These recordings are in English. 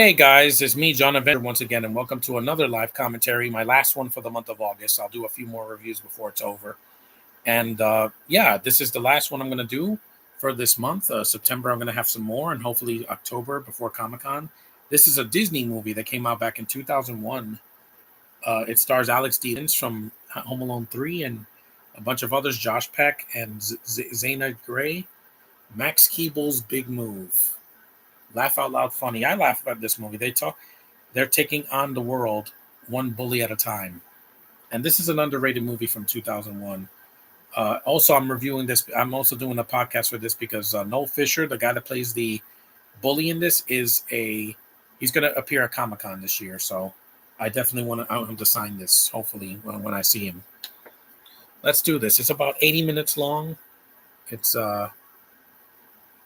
Hey guys, it's me, John Avenger, once again, and welcome to another live commentary. My last one for the month of August. I'll do a few more reviews before it's over. And yeah, this is the last one I'm going to do for this month. September, I'm going to have some more, and hopefully October before Comic Con. This is a Disney movie that came out back in 2001. It stars Alex D. Lynch from Home Alone 3 and a bunch of others, Josh Peck and Zaina Gray. Max Keeble's Big Move. Laugh out loud funny. I laugh about this movie. They're taking on the world one bully at a time. And this is an underrated movie from 2001. Also, I'm reviewing this. I'm also doing a podcast for this because Noel Fisher, the guy that plays the bully in this, he's going to appear at Comic Con this year. So I definitely want him to sign this, hopefully, when I see him. Let's do this. It's about 80 minutes long. It's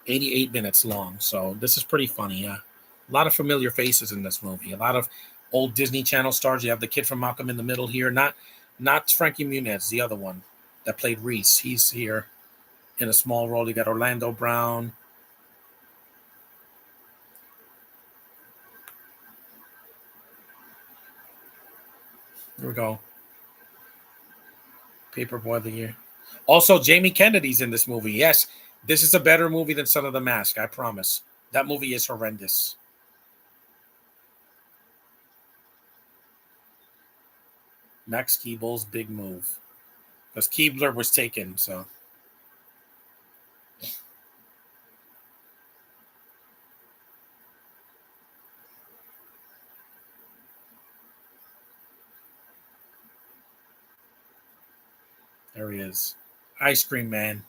88 minutes long. So this is pretty funny. Yeah. A lot of familiar faces in this movie. A lot of old Disney Channel stars. You have the kid from Malcolm in the Middle here. Not Frankie Muniz, the other one that played Reese. He's here in a small role. You got Orlando Brown. Here we go. Paperboy of the Year. Also, Jamie Kennedy's in this movie. Yes, this is a better movie than Son of the Mask, I promise. That movie is horrendous. Max Keeble's Big Move. Because Keebler was taken, so. There he is. Ice Cream Man.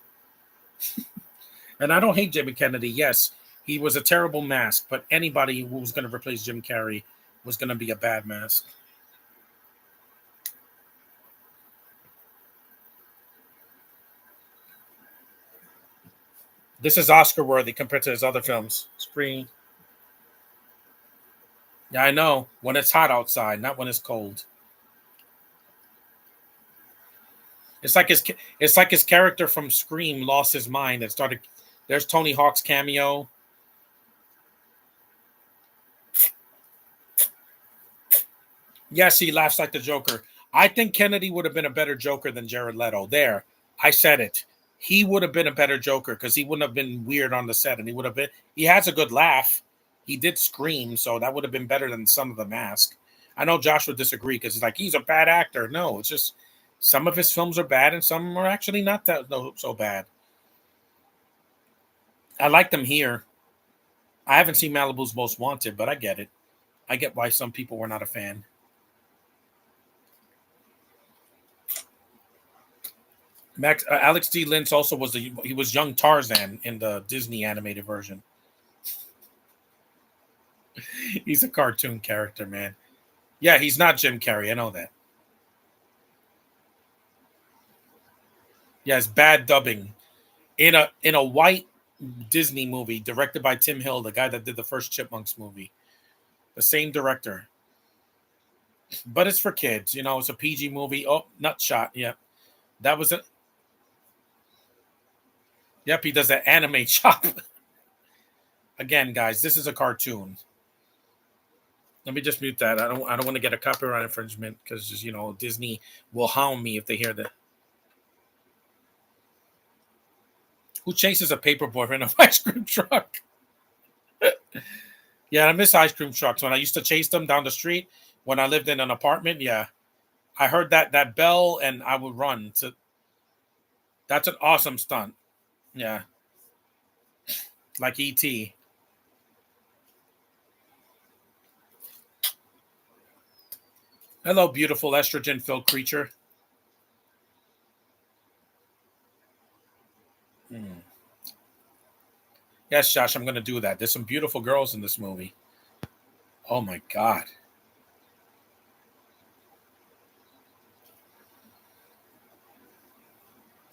And I don't hate Jimmy Kennedy. Yes, he was a terrible mask, but anybody who was going to replace Jim Carrey was going to be a bad mask. This is Oscar worthy compared to his other films. Scream. Yeah, I know. When it's hot outside, not when it's cold. It's like his character from Scream lost his mind and started. There's Tony Hawk's cameo. Yes, he laughs like the Joker. I think Kennedy would have been a better Joker than Jared Leto. There, I said it. He would have been a better Joker because he wouldn't have been weird on the set, and he would have been. He has a good laugh. He did scream, so that would have been better than Son of the Mask. I know Josh would disagree because he's like he's a bad actor. No, it's just some of his films are bad, and some are actually not that so bad. I like them here. I haven't seen Malibu's Most Wanted, but I get it. I get why some people were not a fan. Alex D. Lynch also he was young Tarzan in the Disney animated version. He's a cartoon character, man. Yeah, he's not Jim Carrey. I know that. Yeah, it's bad dubbing in a white Disney movie directed by Tim Hill, the guy that did the first Chipmunks movie. The same director. But it's for kids, it's a PG movie. Oh, Nutshot. Yeah. That was it. Yep, he does that anime chop. Again, guys, this is a cartoon. Let me just mute that. I don't want to get a copyright infringement because Disney will hound me if they hear that. Who chases a paperboy in an ice cream truck? Yeah, I miss ice cream trucks. When I used to chase them down the street when I lived in an apartment, yeah. I heard that bell and I would run. That's an awesome stunt. Yeah. Like E.T. Hello, beautiful estrogen-filled creature. Yes, Josh, I'm going to do that. There's some beautiful girls in this movie. Oh, my God.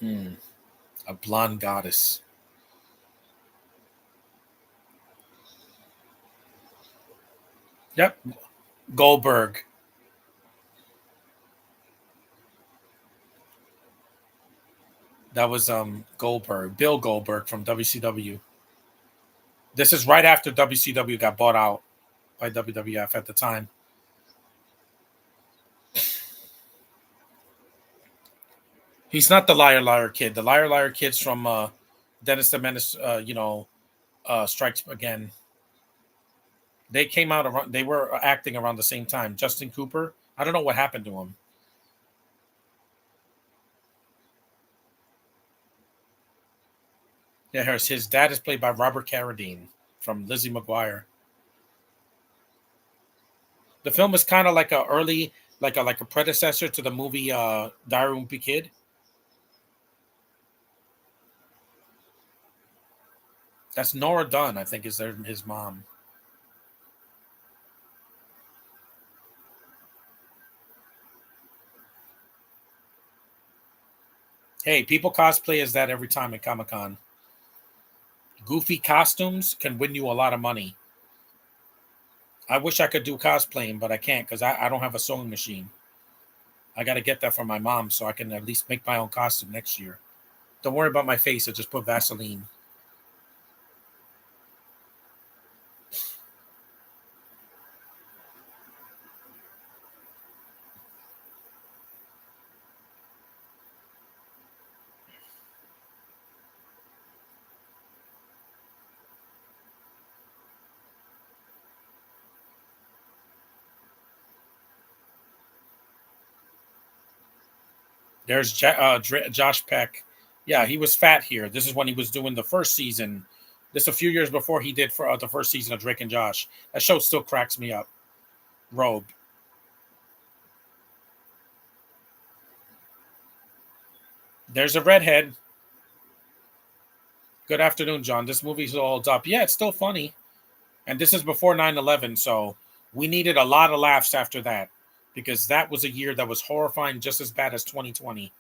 A blonde goddess. Yep. Goldberg. That was Goldberg. Bill Goldberg from WCW. This is right after WCW got bought out by WWF at the time. He's not the Liar Liar Kid. The Liar Liar Kid's from Dennis the Menace. Strikes Again. They came out around. They were acting around the same time. Justin Cooper. I don't know what happened to him. Yeah, his dad is played by Robert Carradine from Lizzie McGuire. The film is kind of like a early, like a predecessor to the movie Diary of a Wimpy Kid. That's Nora Dunn, I think, is his mom. Hey, people cosplay as that every time at Comic Con. Goofy costumes can win you a lot of money. I wish I could do cosplaying, but I can't because I don't have a sewing machine. I got to get that from my mom so I can at least make my own costume next year. Don't worry about my face. I just put Vaseline. There's Josh Peck. Yeah, he was fat here. This is when he was doing the first season. This a few years before he did for the first season of Drake and Josh. That show still cracks me up. Robe. There's a redhead. Good afternoon, John. This movie's all up. Yeah, it's still funny. And this is before 9/11, so we needed a lot of laughs after that because that was a year that was horrifying, just as bad as 2020.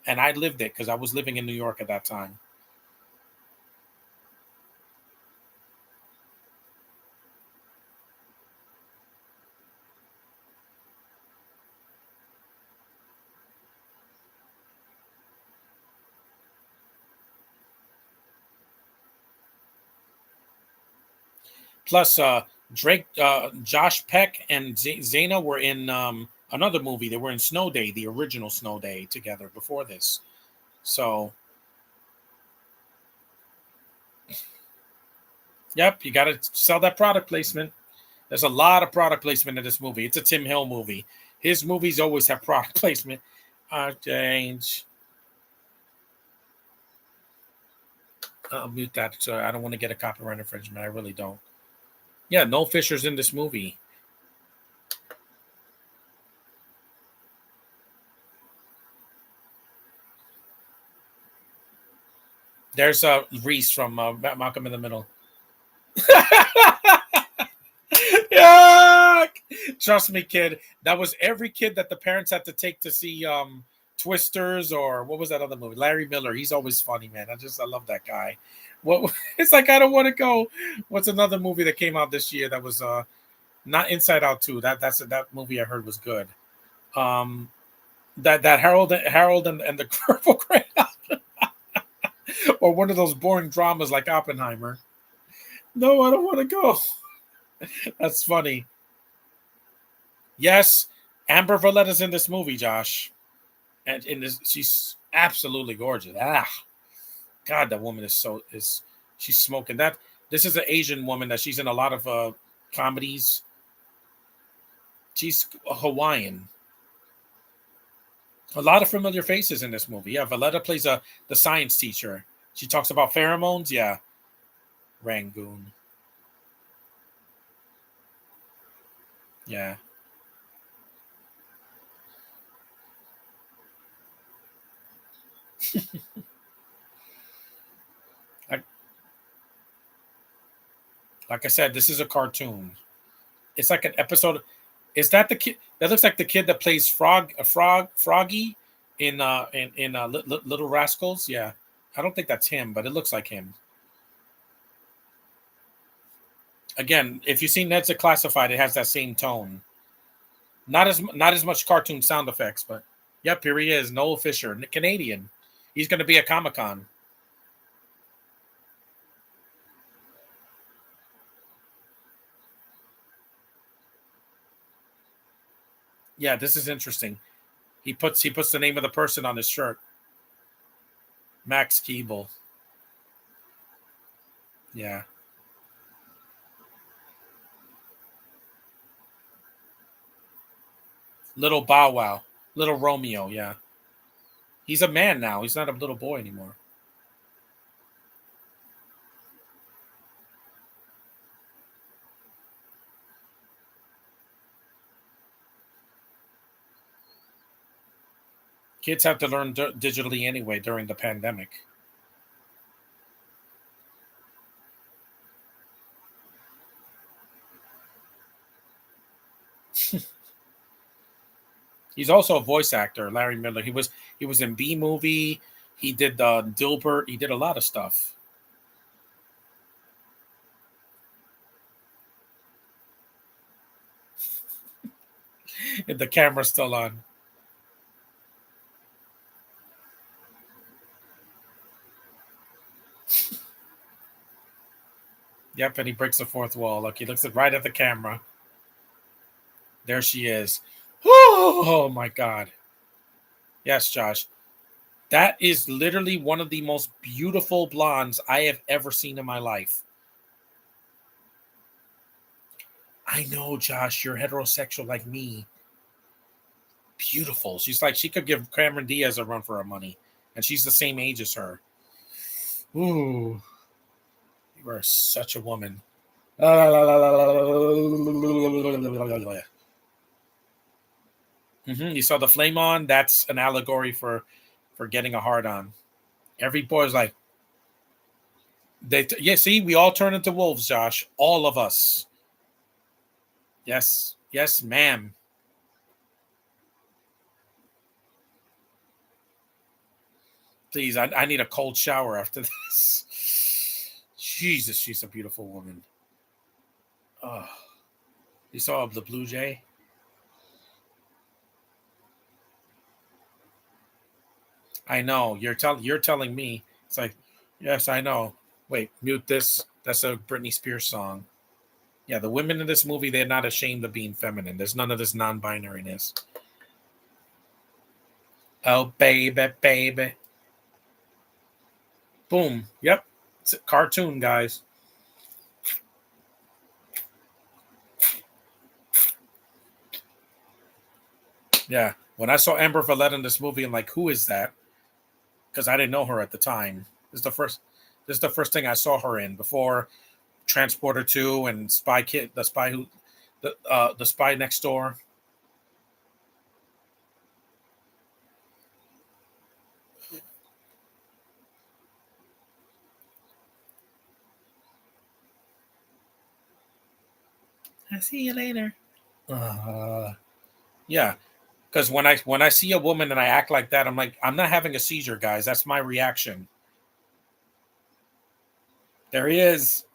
And I lived it because I was living in New York at that time. Plus, Josh Peck, and Zaina were in another movie. They were in Snow Day, the original Snow Day, together before this. So, yep, you got to sell that product placement. There's a lot of product placement in this movie. It's a Tim Hill movie. His movies always have product placement. Change. I'll mute that. So I don't want to get a copyright infringement. I really don't. Yeah, no Fisher's in this movie. There's Reese from Malcolm in the Middle. Yeah, trust me, kid. That was every kid that the parents had to take to see Twisters, or what was that other movie? Larry Miller. He's always funny, man. I love that guy. What it's like I don't want to go. What's another movie that came out this year that was not Inside Out 2. That movie I heard was good. Um that Harold and the Purple Crayon, or one of those boring dramas like Oppenheimer. No, I don't want to go. That's funny. Yes, Amber Valletta's in this movie, Josh, and in this she's absolutely gorgeous. God, that woman is she's smoking that. This is an Asian woman that she's in a lot of comedies. She's Hawaiian. A lot of familiar faces in this movie. Yeah, Valletta plays the science teacher. She talks about pheromones. Yeah, Rangoon. Yeah. Like, like I said, this is a cartoon. It's like an episode. Is that the kid? That looks like the kid that plays Froggy in Little Rascals. Yeah, I don't think that's him, but it looks like him. Again, if you see Ned's Classified, it has that same tone. Not as much cartoon sound effects, but yep, here he is, Noel Fisher, Canadian. He's going to be at Comic Con. Yeah, this is interesting. He puts the name of the person on his shirt. Max Keeble. Yeah. Little Bow Wow. Little Romeo, yeah. He's a man now. He's not a little boy anymore. Kids have to learn digitally anyway during the pandemic. He's also a voice actor, Larry Miller. He was in B movie. He did Dilbert. He did a lot of stuff. The camera's still on. Yep, and he breaks the fourth wall. Look, he looks right at the camera. There she is. Oh my God. Yes, Josh. That is literally one of the most beautiful blondes I have ever seen in my life. I know, Josh, you're heterosexual like me. Beautiful. She's like, she could give Cameron Diaz a run for her money. And she's the same age as her. Ooh, you are such a woman. You saw the flame on? That's an allegory for getting a hard on. Every boy's like, yeah, see, we all turn into wolves, Josh. All of us. Yes, yes, ma'am. Please, I need a cold shower after this. Jesus, she's a beautiful woman. Oh, you saw the Blue Jay? I know. You're telling me. It's like, yes, I know. Wait, mute this. That's a Britney Spears song. Yeah, the women in this movie, they're not ashamed of being feminine. There's none of this non-binariness. Oh, baby, baby. Boom. Yep. It's a cartoon, guys. Yeah. When I saw Amber Valletta in this movie, I'm like, who is that? Because I didn't know her at the time. This is the first thing I saw her in before Transporter 2 and Spy Kid, the spy next door. I see you later. Yeah, because when I see a woman and I act like that, I'm like, I'm not having a seizure, guys. That's my reaction. There he is.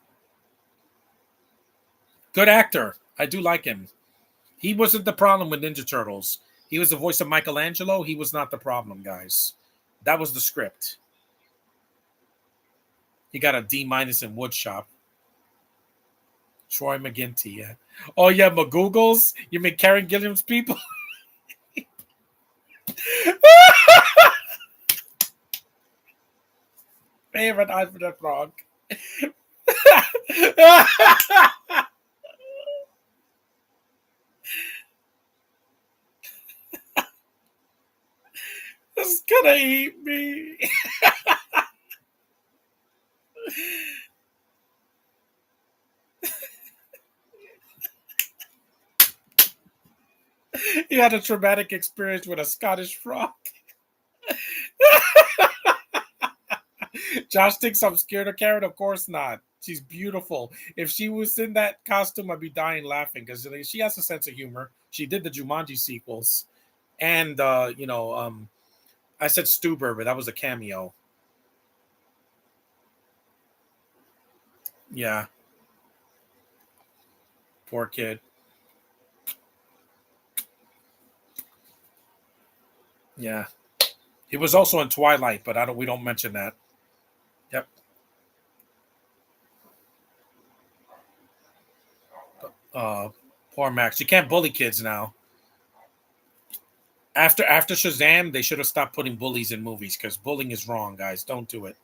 Good actor. I do like him. He wasn't the problem with Ninja Turtles. He was the voice of Michelangelo. He was not the problem, guys. That was the script. He got a D- in Woodshop. Troy McGinty. Yeah. Oh yeah, McGoogles. You mean Karen Gilliam's people? Favorite eye for the frog. This is gonna eat me. He had a traumatic experience with a Scottish frog. Josh thinks I'm scared of Karen. Of course not. She's beautiful. If she was in that costume, I'd be dying laughing because she has a sense of humor. She did the Jumanji sequels, and I said Stuber, but that was a cameo. Yeah, poor kid. Yeah, he was also in Twilight, but I don't. We don't mention that. Yep. Uh, Poor Max. You can't bully kids now. After Shazam, they should have stopped putting bullies in movies because bullying is wrong, guys. Don't do it.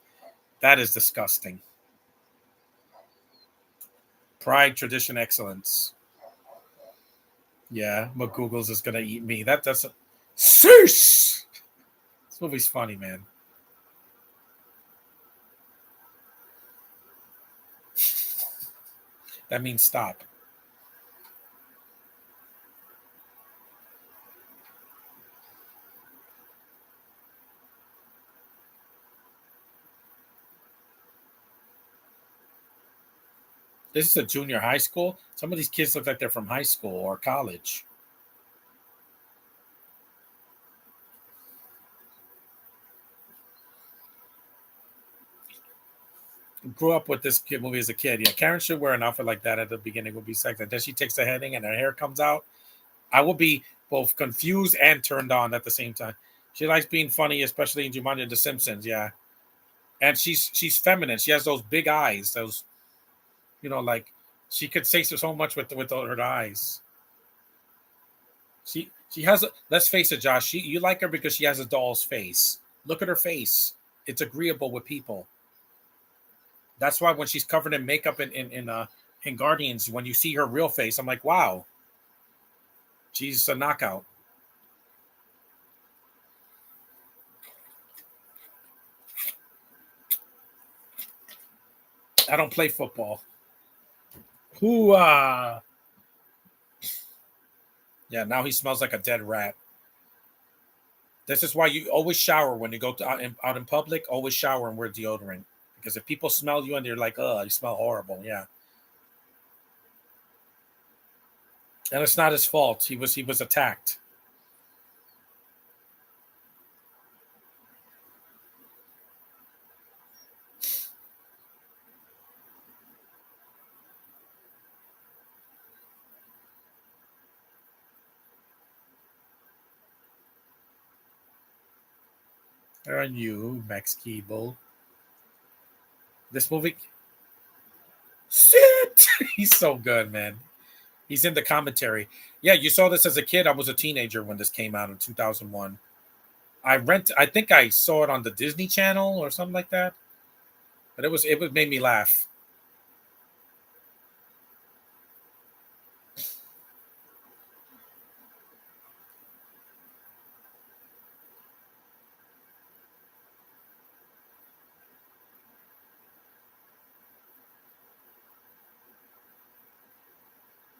That is disgusting. Pride, tradition, excellence. Yeah, McGoogles is gonna eat me. That's a Cease! This movie's funny, man. That means stop. This is a junior high school. Some of these kids look like they're from high school or college. Grew up with this kid movie as a kid. Yeah, Karen should wear an outfit like that at the beginning would be sexy. Then she takes the heading and her hair comes out. I will be both confused and turned on at the same time. She likes being funny, especially in Jumanji and The Simpsons. Yeah, and she's feminine. She has those big eyes. Those like she could say so much with her eyes. She has. Let's face it, Josh. You like her because she has a doll's face. Look at her face. It's agreeable with people. That's why when she's covered in makeup in Guardians, when you see her real face, I'm like, wow, she's a knockout. I don't play football. Who? Yeah. Now he smells like a dead rat. This is why you always shower when you go out in public. Always shower and wear deodorant because if people smell you and they're like, "Oh, you smell horrible," yeah, and it's not his fault. He was attacked. Where are you, Max Keeble? This movie, sit. He's so good, man. He's in the commentary. Yeah, you saw this as a kid. I was a teenager when this came out in 2001. I think I saw it on the Disney Channel or something like that. But it made me laugh.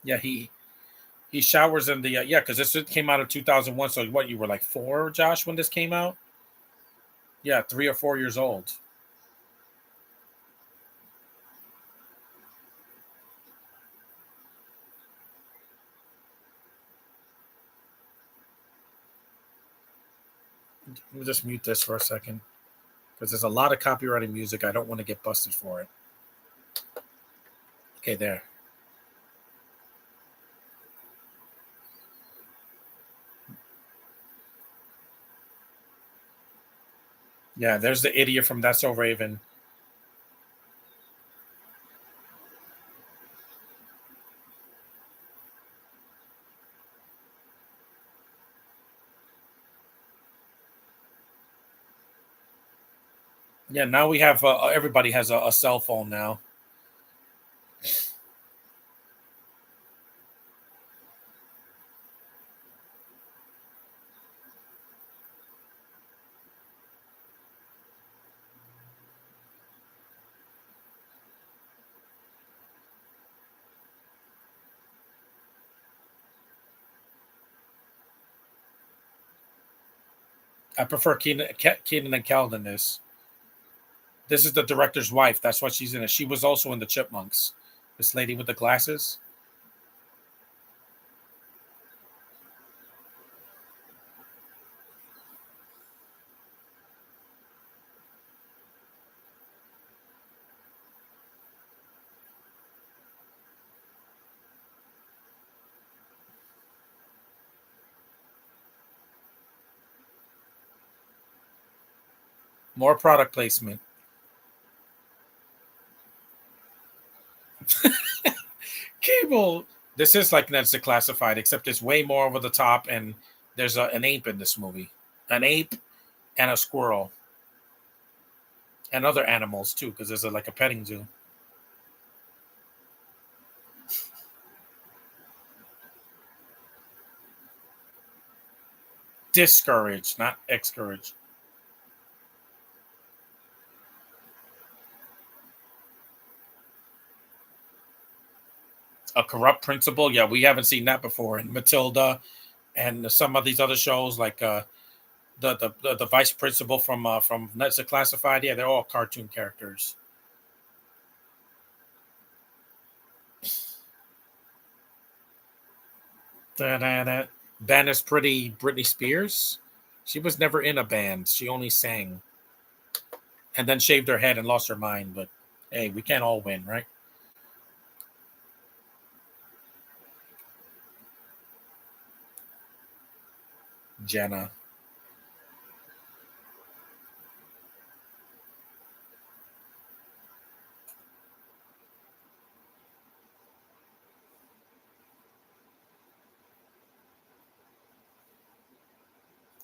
Yeah, he showers in the yeah because this came out in 2001. So what you were like 4, Josh, when this came out? Yeah, 3 or 4 years old. Let me just mute this for a second because there's a lot of copyrighted music. I don't want to get busted for it. Okay, there. Yeah, there's the idiot from That's So Raven. Yeah, now we have everybody has a cell phone now. I prefer Keenan and Kel than this. This is the director's wife. That's why she's in it. She was also in the Chipmunks. This lady with the glasses. More product placement. Cable. This is like Ned's Declassified, except it's way more over the top and There's an ape in this movie, an ape and a squirrel, and other animals too, because there's like a petting zoo. Discouraged, not excouraged. A corrupt principal. Yeah, we haven't seen that before in Matilda and some of these other shows like the vice principal from Net's Classified. Yeah, they're all cartoon characters. Da-da-da. Ben is pretty Britney Spears. She was never in a band. She only sang and then shaved her head and lost her mind. But hey, we can't all win, right? Jenna.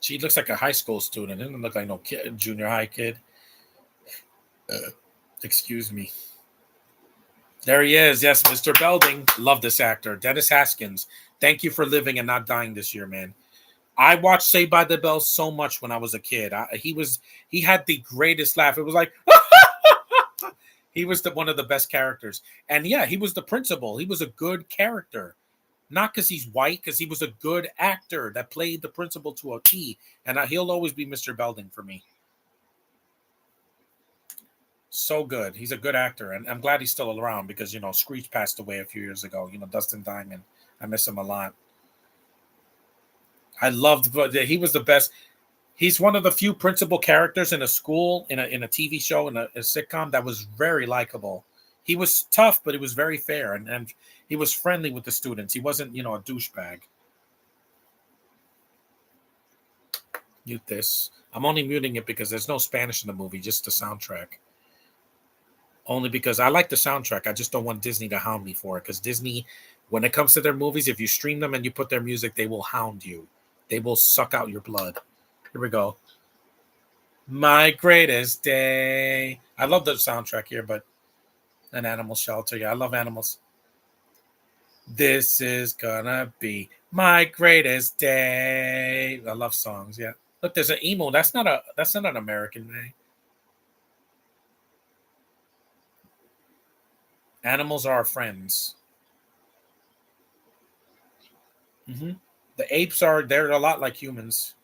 She looks like a high school student. Doesn't look like no kid, junior high kid. Excuse me. There he is. Yes, Mr. Belding. Love this actor. Dennis Haskins. Thank you for living and not dying this year, man. I watched Saved by the Bell so much when I was a kid. He had the greatest laugh. It was like he was one of the best characters. And yeah, he was the principal. He was a good character. Not because he's white, because he was a good actor that played the principal to a T. And he'll always be Mr. Belding for me. So good. He's a good actor, and I'm glad he's still around because Screech passed away a few years ago. Dustin Diamond. I miss him a lot. I loved, but he was the best. He's one of the few principal characters in a school, in a TV show, in a sitcom that was very likable. He was tough, but he was very fair, and he was friendly with the students. He wasn't, a douchebag. Mute this. I'm only muting it because there's no Spanish in the movie, just the soundtrack. Only because I like the soundtrack. I just don't want Disney to hound me for it. Because Disney, when it comes to their movies, if you stream them and you put their music, they will hound you. They will suck out your blood. Here we go. My greatest day. I love the soundtrack here, but an animal shelter. Yeah, I love animals. This is gonna be my greatest day. I love songs. Yeah. Look, there's an emo. That's not an American name. Animals are our friends. Hmm. The apes they're a lot like humans,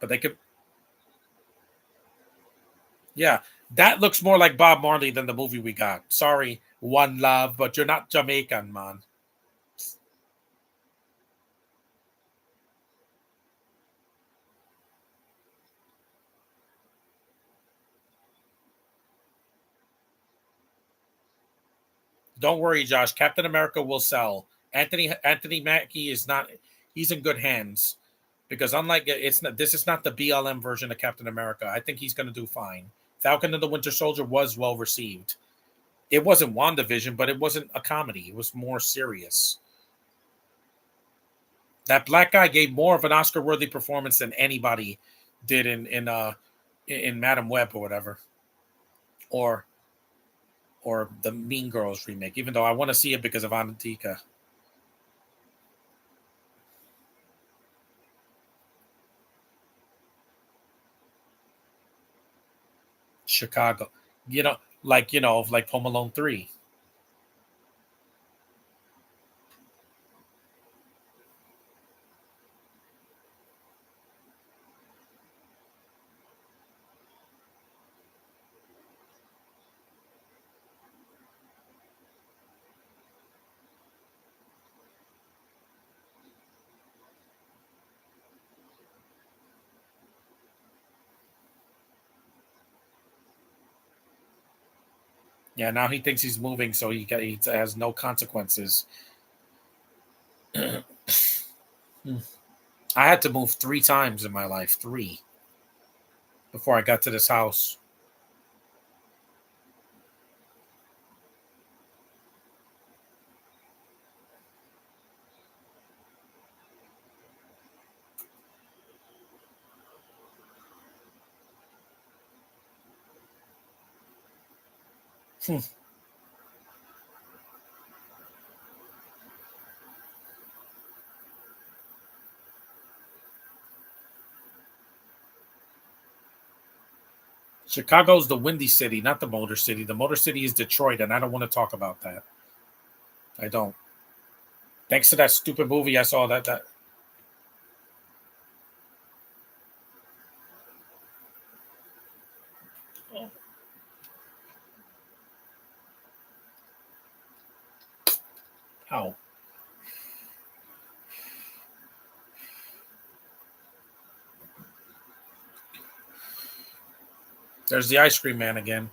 but they could. Yeah, that looks more like Bob Marley than the movie we got. Sorry, One Love, but you're not Jamaican, man. Don't worry, Josh. Captain America will sell. Anthony Mackie is not. He's in good hands because unlike it's not. This is not the BLM version of Captain America. I think he's going to do fine. Falcon and the Winter Soldier was well received. It wasn't WandaVision, but it wasn't a comedy. It was more serious. That black guy gave more of an Oscar-worthy performance than anybody did in Madam Web or whatever, or the Mean Girls remake. Even though I want to see it because of Antika. Chicago, like Home Alone 3. Yeah, now he thinks he's moving, so he has no consequences. I had to move 3 times in my life, three, before I got to this house. Hmm. Chicago's the windy city, not the motor city. The motor city is Detroit, and I don't want to talk about that. I don't. Thanks to that stupid movie I saw that how there's the ice cream man again.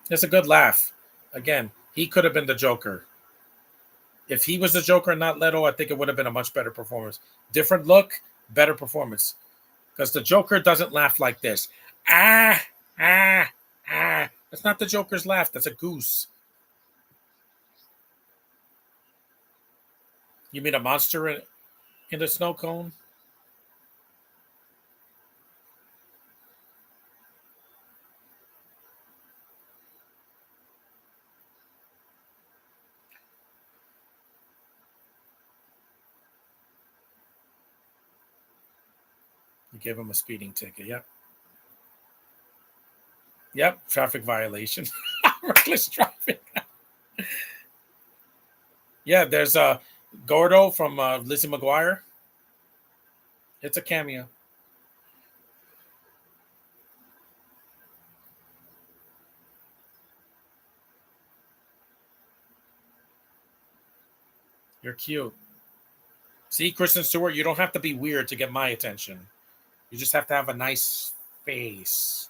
It's a good laugh. Again, he could have been the Joker. If he was the Joker and not Leto, I think it would have been a much better performance. Different look, better performance. Because the Joker doesn't laugh like this. Ah, ah, ah. That's not the Joker's laugh. That's a goose. You mean a monster in the snow cone? You gave him a speeding ticket. Yep. Yep. Traffic violation. Reckless driving. Yeah, there's Gordo from Lizzie McGuire. It's a cameo. You're cute. See, Kristen Stewart, you don't have to be weird to get my attention. You just have to have a nice face.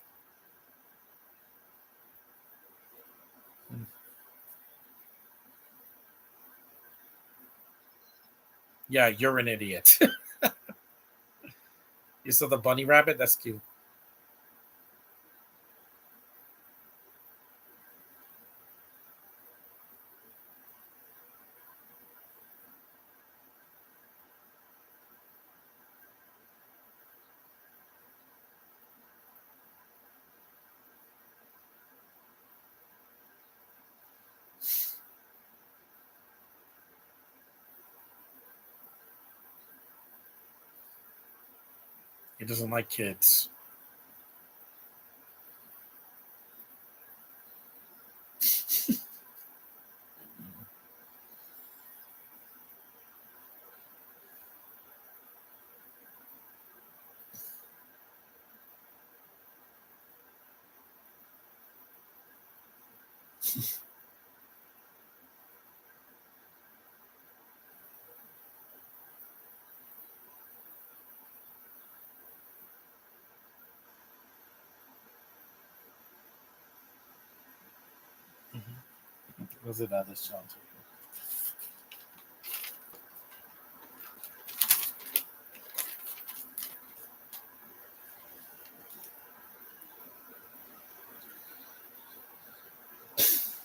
Yeah, you're an idiot. You saw the bunny rabbit? That's cute. He doesn't like kids. Was it other songs?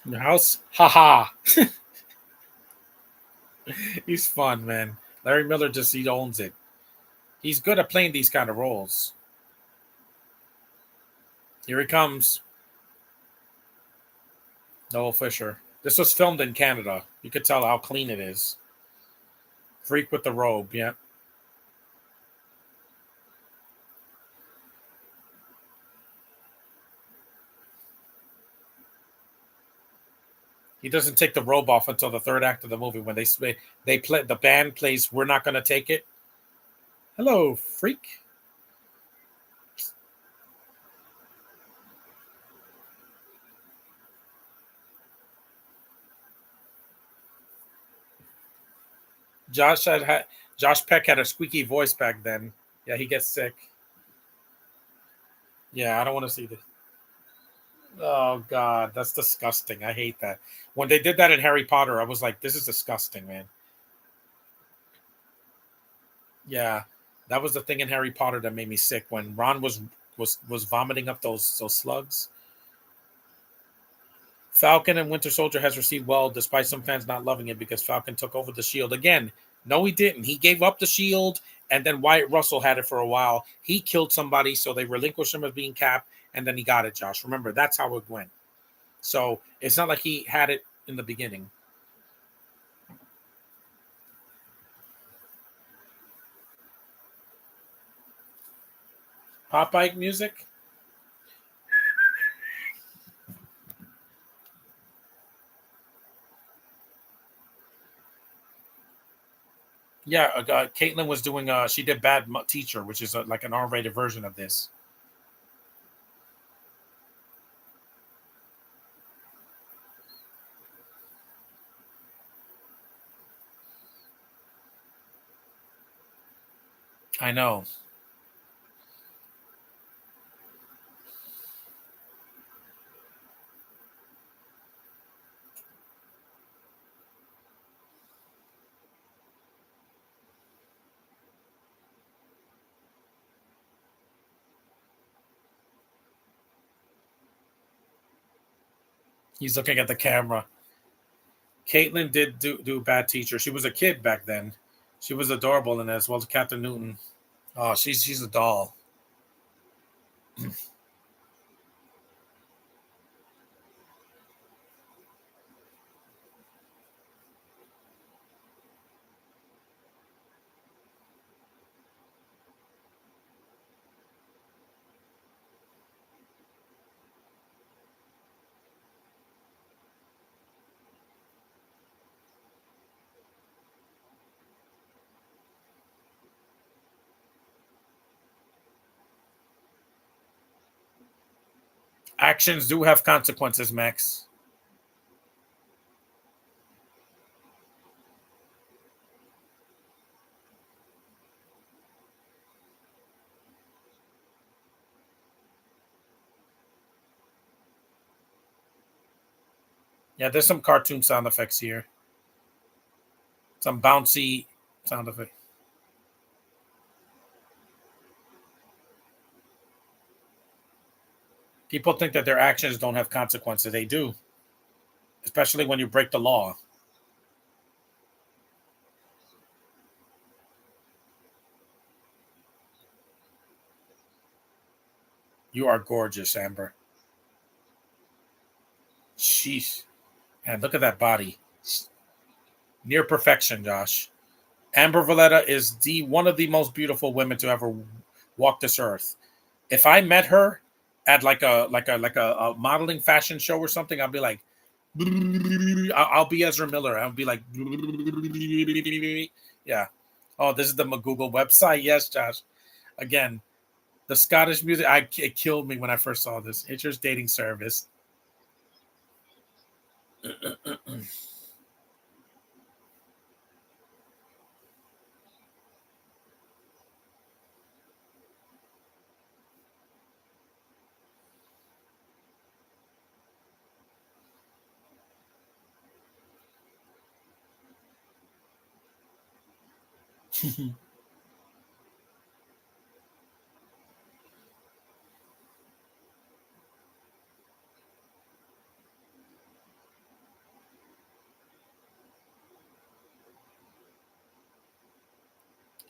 Your house? Haha. He's fun, man. Larry Miller just he owns it. He's good at playing these kind of roles. Here he comes. Noel Fisher. This was filmed in Canada. You could tell how clean it is. Freak with the robe, yeah. He doesn't take the robe off until the third act of the movie when they play the band plays "We're Not Gonna Take It." Hello, freak. Josh Josh Peck had a squeaky voice back then. Yeah, he gets sick. Yeah, I don't want to see this. Oh God, that's disgusting. I hate that. When they did that in Harry Potter, I was like, this is disgusting, man. Yeah, that was the thing in Harry Potter that made me sick when Ron was vomiting up those slugs. Falcon and Winter Soldier has received well, despite some fans not loving it because Falcon took over the shield again. No, he didn't. He gave up the shield And then Wyatt Russell had it for a while. He killed somebody, so they relinquished him as being Cap, and then he got it, Josh. Remember, that's how it went. So it's not like he had it in the beginning. Pop bike music? Yeah, Caitlin was doing, she did Bad Teacher, which is like an R-rated version of this. I know. He's looking at the camera. Caitlin did do Bad Teacher. She was a kid back then. She was adorable in it, as well as Captain Newton. Oh, she's a doll. Actions do have consequences, Max. Yeah, there's some cartoon sound effects here. Some bouncy sound effects. People think that their actions don't have consequences. They do, especially when you break the law. You are gorgeous, Amber. Sheesh. Man, look at that body. Near perfection, Josh. Amber Valletta is the one of the most beautiful women to ever walk this earth. If I met her at like a modeling fashion show or something, I'll be like, I'll be Ezra Miller. I'll be like, yeah. Oh, this is the Google website. Yes, Josh. Again, the Scottish music. It killed me when I first saw this. Hitcher's dating service.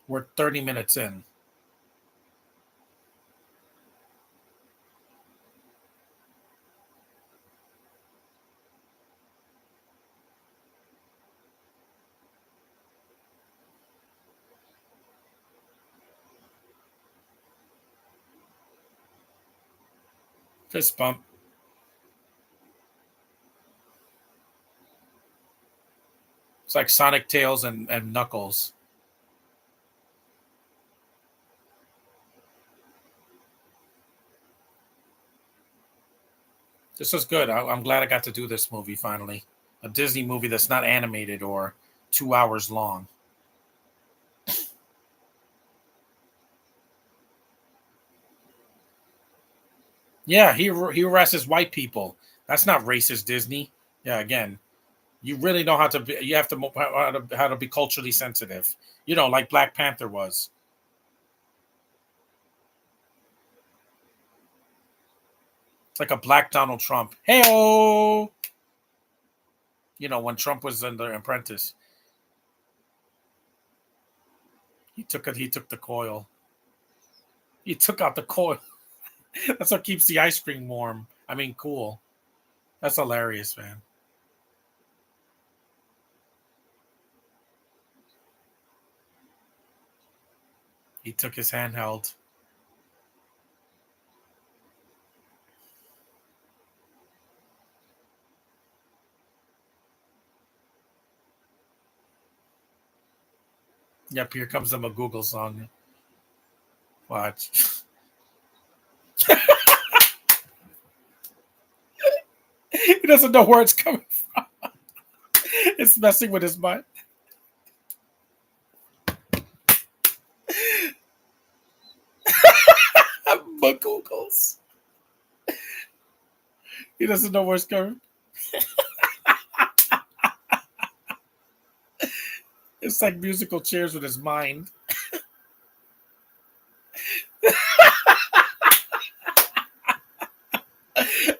We're 30 minutes in. Fist bump. It's like Sonic Tails and Knuckles. This was good. I'm glad I got to do this movie finally. A Disney movie that's not animated or 2 hours long. Yeah, he harasses white people. That's not racist, Disney. Yeah, again, you really know how to be. You have to how to be culturally sensitive. You know, like Black Panther was. It's like a black Donald Trump. Hey, you know when Trump was in The Apprentice. He took the coil. He took out the coil. That's what keeps the ice cream warm. I mean, cool. That's hilarious, man. He took his handheld. Yep, here comes the Google song. Watch. He doesn't know where it's coming from. It's messing with his mind. Googles. He doesn't know where it's coming. It's like musical chairs with his mind.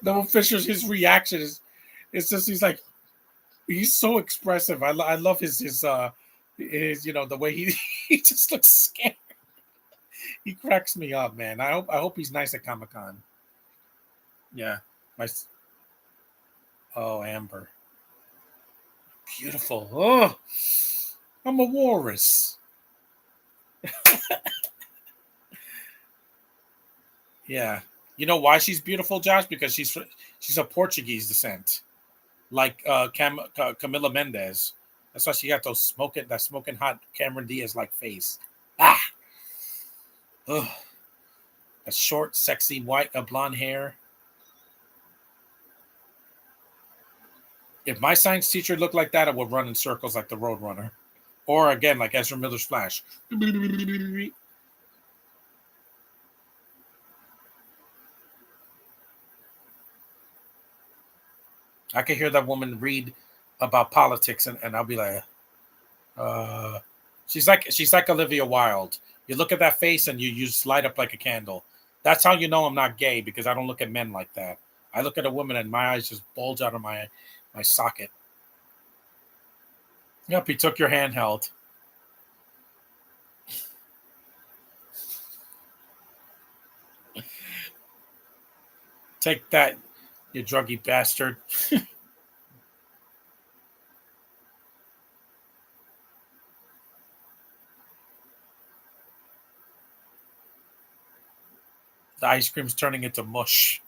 Noah Fisher's his reaction is it's just he's so expressive. I love his the way he he just looks scared. He cracks me up, man. I hope he's nice at Comic-Con. Yeah. My Oh, Amber. Beautiful. Oh, I'm a walrus. Yeah. You know why she's beautiful, Josh? Because she's of Portuguese descent, like Camila Mendez. That's why she got that smoking hot Cameron Diaz like face. Ah, ugh. A short, sexy, white, blonde hair. If my science teacher looked like that, I would run in circles like the Roadrunner, or again like Ezra Miller's Flash. I could hear that woman read about politics, and I'll be like, uh, she's like Olivia Wilde. You look at that face, and you just light up like a candle. That's how you know I'm not gay because I don't look at men like that. I look at a woman, and my eyes just bulge out of my socket. Yep, he took your handheld. Take that, you druggy bastard. The ice cream's turning into mush.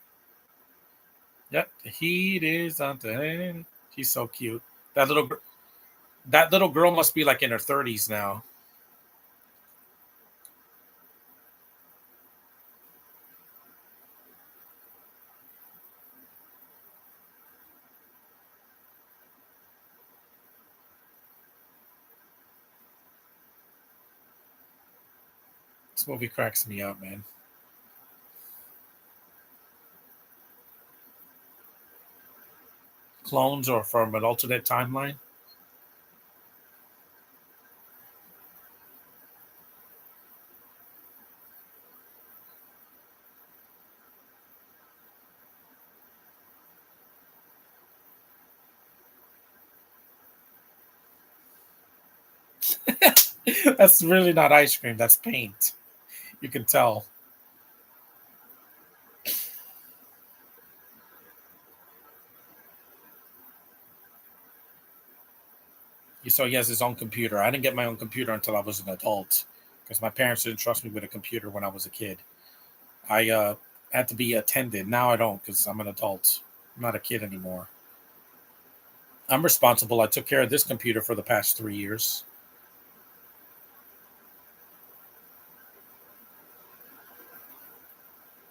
Yep, the heat is on the. She's so cute. That little girl must be like in her 30s now. This movie cracks me up, man. Clones or from an alternate timeline. That's really not ice cream. That's paint. You can tell. So he has his own computer. I didn't get my own computer until I was an adult because my parents didn't trust me with a computer when I was a kid. I had to be attended. Now I don't because I'm an adult. I'm not a kid anymore. I'm responsible. I took care of this computer for the past 3 years.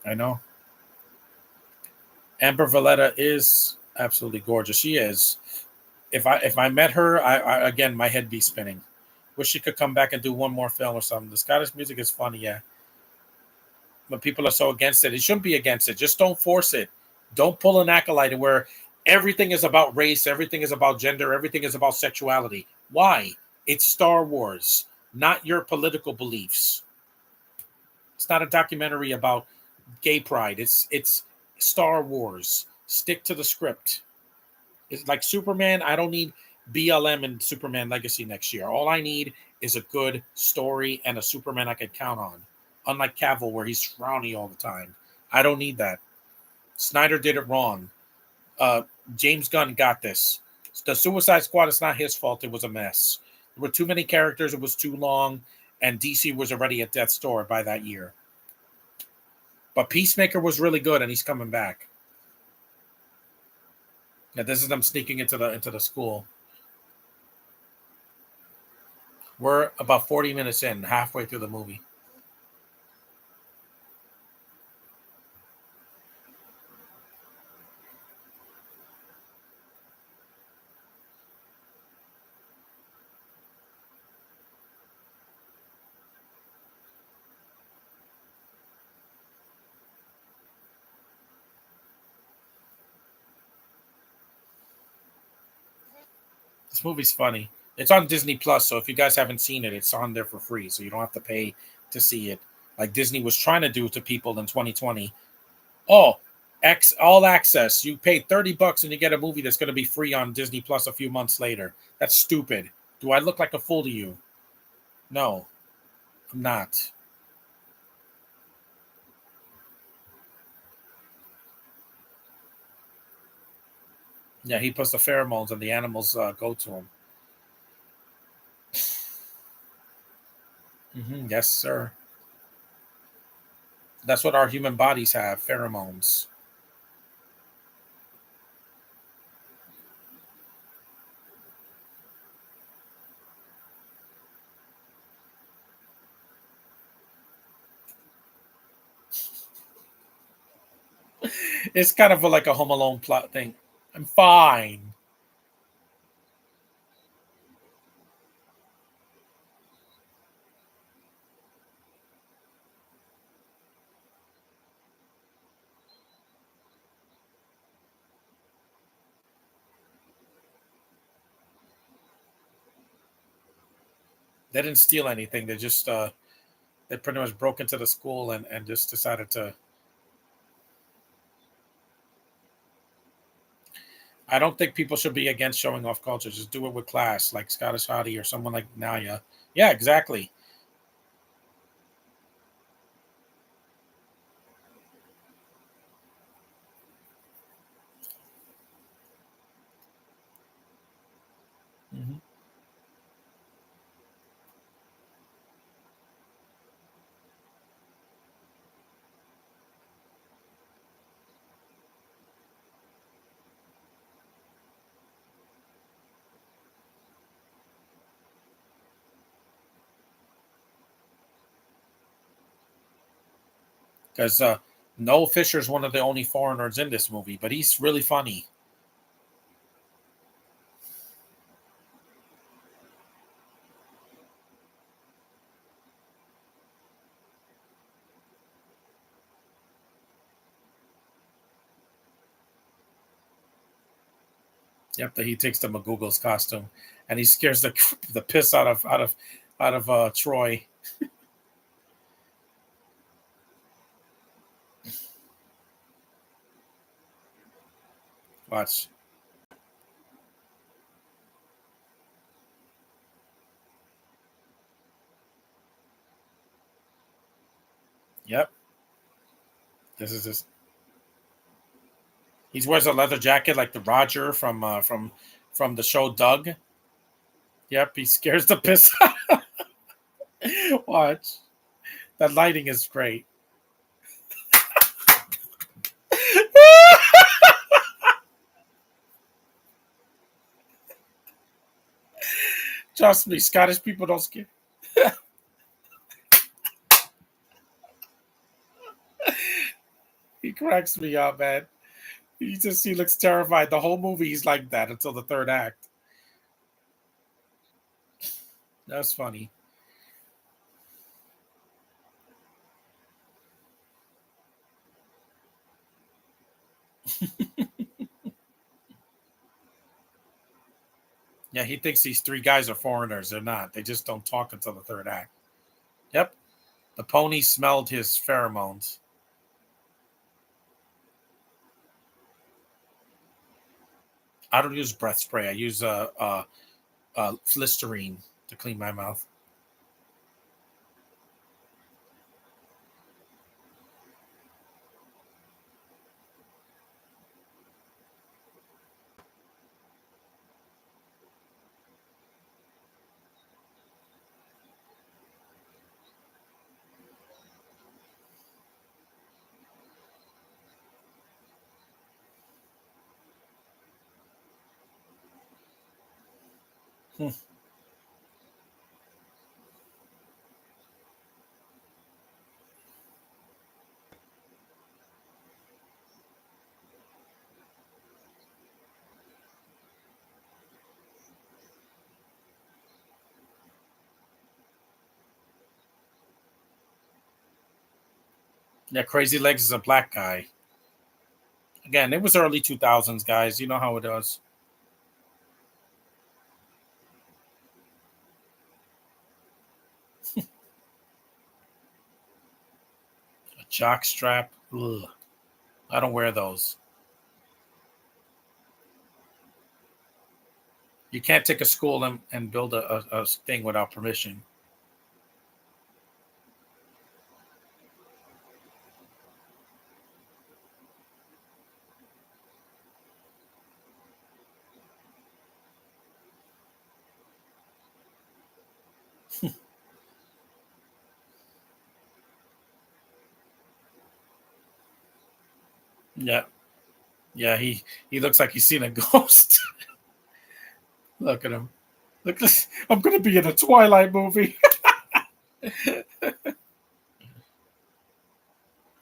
I know. Amber Valletta is absolutely gorgeous. She is. If I met her, I again my head be spinning. Wish she could come back and do one more film or something. The Scottish music is funny, yeah, but people are so against it. It shouldn't be against it. Just don't force it. Don't pull an acolyte where everything is about race, everything is about gender, everything is about sexuality. Why? It's Star Wars, not your political beliefs. It's not a documentary about gay pride. It's Star Wars. Stick to the script. It's like Superman. I don't need BLM and Superman Legacy next year. All I need is a good story and a Superman I could count on. Unlike Cavill, where he's frowny all the time. I don't need that. Snyder did it wrong. Uh, James Gunn got this. The Suicide Squad is not his fault. It was a mess. There were too many characters. It was too long, and DC was already at death's door by that year. But Peacemaker was really good, and he's coming back. Yeah, this is them sneaking into the school. We're about 40 minutes in, halfway through the movie. This movie's funny. It's on Disney Plus, so if you guys haven't seen it, it's on there for free, so you don't have to pay to see it. Like Disney was trying to do to people in 2020. Oh, X all access. You pay $30 and you get a movie that's going to be free on Disney Plus a few months later. That's stupid. Do I look like a fool to you? No, I'm not. Yeah, he puts the pheromones and the animals go to him. Yes, sir. That's what our human bodies have, pheromones. It's kind of like a Home Alone plot thing. I'm fine. They didn't steal anything. They pretty much broke into the school and just decided to. I don't think people should be against showing off culture. Just do it with class, like Scottish Hottie or someone like Naya. Yeah, exactly. Because Noel Fisher's one of the only foreigners in this movie, but he's really funny. Yep, that he takes the McGoogle's costume, and he scares the piss out of Troy. Watch. Yep, this is this. He wears a leather jacket like the Roger from the show Doug. Yep, he scares the piss. Watch. That lighting is great. Trust me, Scottish people don't scare. He cracks me up, man. He looks terrified. The whole movie he's like that until the third act. That's funny. Yeah, he thinks these three guys are foreigners. They're not. They just don't talk until the third act. Yep. The pony smelled his pheromones. I don't use breath spray. I use Listerine to clean my mouth. Hmm. Yeah, Crazy Legs is a black guy. Again, it was early 2000s, guys. You know how it was. A jock strap. Ugh. I don't wear those. You can't take a school and build a thing without permission. Yeah, yeah. He looks like he's seen a ghost. Look at him. Look, I'm gonna be in a Twilight movie.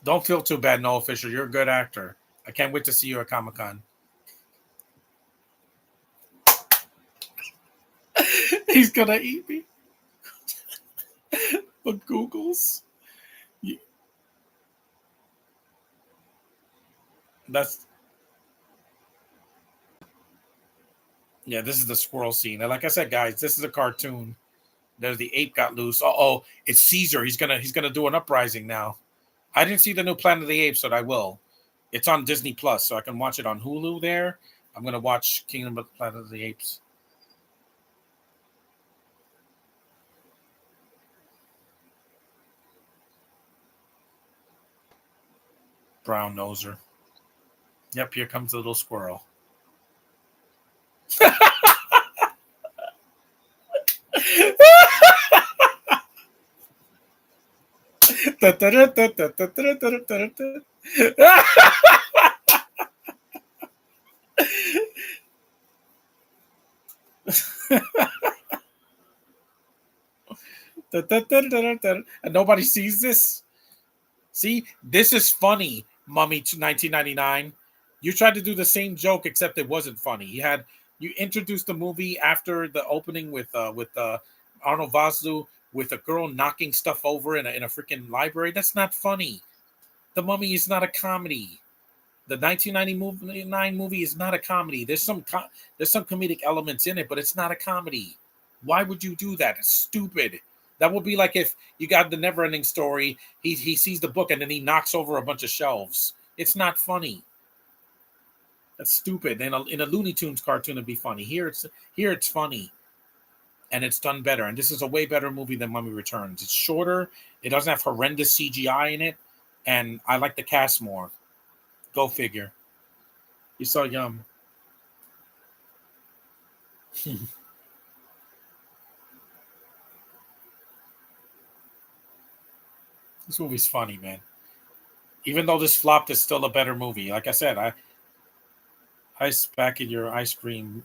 Don't feel too bad, Noah Fisher. You're a good actor. I can't wait to see you at Comic Con. He's gonna eat me. But Google's. That's yeah. This is the squirrel scene. And like I said, guys, this is a cartoon. There's the ape got loose. Oh, it's Caesar. He's gonna do an uprising now. I didn't see the new Planet of the Apes, but I will. It's on Disney Plus, so I can watch it on Hulu. There, I'm gonna watch Kingdom of Planet of the Apes. Brown noser. Yep, here comes the little squirrel. And nobody sees this. See, this is funny, Mummy 1999. You tried to do the same joke, except it wasn't funny. You introduced the movie after the opening with Arnold Vosloo with a girl knocking stuff over in a freaking library. That's not funny. The Mummy is not a comedy. The 1999 movie is not a comedy. There's some comedic elements in it, but it's not a comedy. Why would you do that? It's stupid. That would be like if you got the Neverending Story. He sees the book and then he knocks over a bunch of shelves. It's not funny. That's stupid. In a Looney Tunes cartoon, it'd be funny. Here it's funny and it's done better. And this is a way better movie than Mummy Returns. It's shorter. It doesn't have horrendous CGI in it, and I like the cast more. Go figure. You saw Yum. This movie's funny, man. Even though this flopped, it's still a better movie. Like I said, I ice back in your ice cream.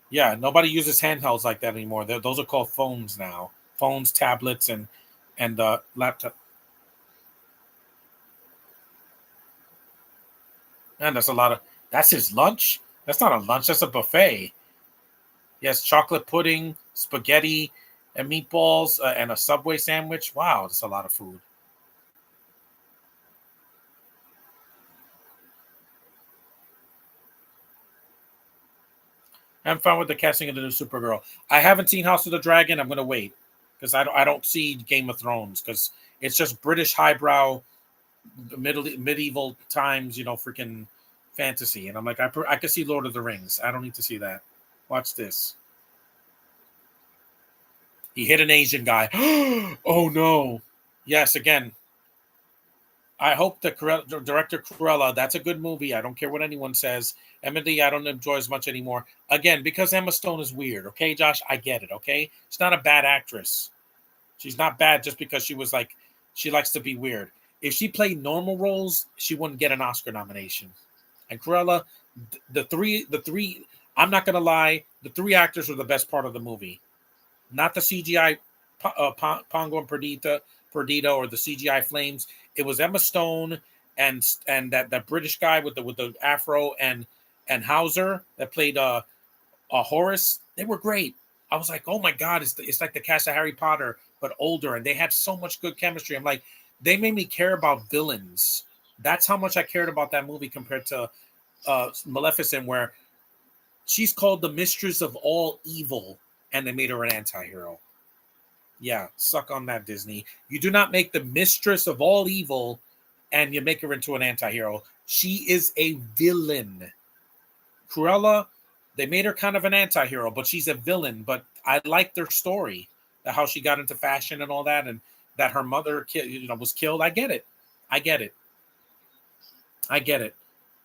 Yeah, nobody uses handhelds like that anymore. Those are called phones now. Phones, tablets, and laptop. Man, that's a lot of. That's his lunch. That's not a lunch. That's a buffet. Yes, chocolate pudding, spaghetti, and meatballs, and a Subway sandwich. Wow, that's a lot of food. I'm fine with the casting of the new Supergirl. I haven't seen House of the Dragon. I'm gonna wait because I don't see Game of Thrones because it's just British highbrow medieval times, freaking fantasy. And I'm like, I could see Lord of the Rings. I don't need to see that. Watch this. He hit an Asian guy. Oh no. Yes, again. I hope the director Cruella, that's a good movie. I don't care what anyone says. Emily, I don't enjoy as much anymore. Again, because Emma Stone is weird. Okay, Josh, I get it. Okay, she's not a bad actress. She's not bad just because she likes to be weird. If she played normal roles, she wouldn't get an Oscar nomination. And Cruella, the three, I'm not gonna lie, the three actors were the best part of the movie, not the CGI Pongo and Perdita, or the CGI flames. It was Emma Stone and that British guy with the afro and Hauser that played Horace. They were great. I was like, oh my god, it's like the cast of Harry Potter but older, and they had so much good chemistry. I'm like, they made me care about villains. That's how much I cared about that movie compared to Maleficent, where she's called the mistress of all evil, and they made her an anti-hero. Yeah, suck on that, Disney. You do not make the mistress of all evil and you make her into an anti-hero. She is a villain. Cruella, they made her kind of an anti-hero, but she's a villain. But I like their story, how she got into fashion and all that, and that her mother was killed. I get it. I get it. I get it.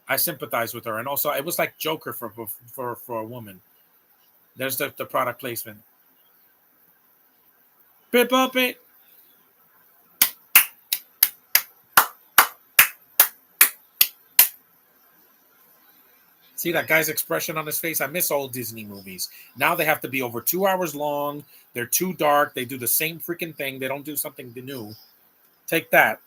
I sympathize with her. And also, it was like Joker for a woman. There's the product placement. Bip up it. See that guy's expression on his face? I miss old Disney movies. Now they have to be over 2 hours long. They're too dark. They do the same freaking thing. They don't do something new. Take that.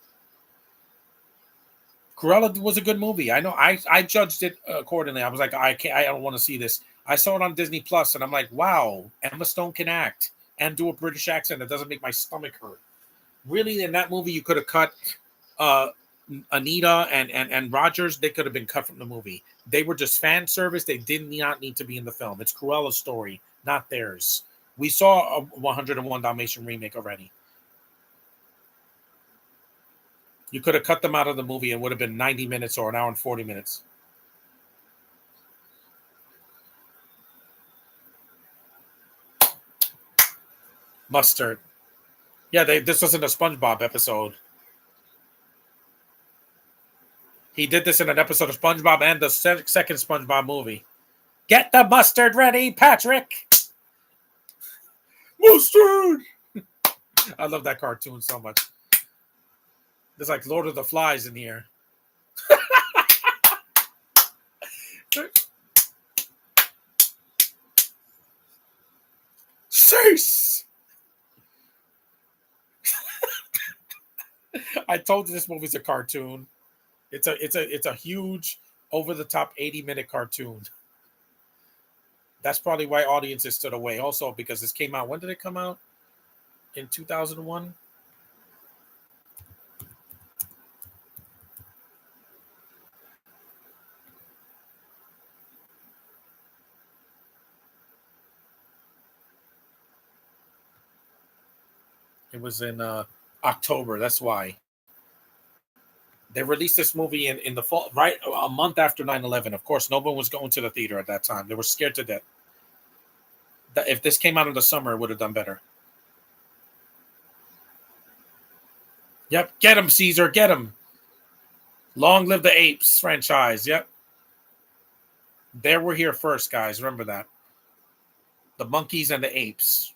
Cruella was a good movie. I know. I judged it accordingly. I was like, I can't. I don't want to see this. I saw it on Disney Plus, and I'm like, wow, Emma Stone can act and do a British accent that doesn't make my stomach hurt. Really, in that movie, you could have cut uh, Anita and Rogers. They could have been cut from the movie. They were just fan service. They did not need to be in the film. It's Cruella's story, not theirs. We saw a 101 Dalmatian remake already. You could have cut them out of the movie. It would have been 90 minutes or an hour and 40 minutes. Mustard. Yeah, this wasn't a SpongeBob episode. He did this in an episode of SpongeBob and the second SpongeBob movie. Get the mustard ready, Patrick! Mustard! I love that cartoon so much. There's like Lord of the Flies in here. Cease! I told you this movie's a cartoon. It's a huge, over the top 80-minute cartoon. That's probably why audiences stood away. Also, because this came out. When did it come out? In 2001. It was in October. That's why. They released this movie in the fall, right a month after 9/11. Of course, no one was going to the theater at that time. They were scared to death. If this came out in the summer, it would have done better. Yep, get him, Caesar, get him. Long live the Apes franchise. Yep. They were here first, guys. Remember that. The monkeys and the apes.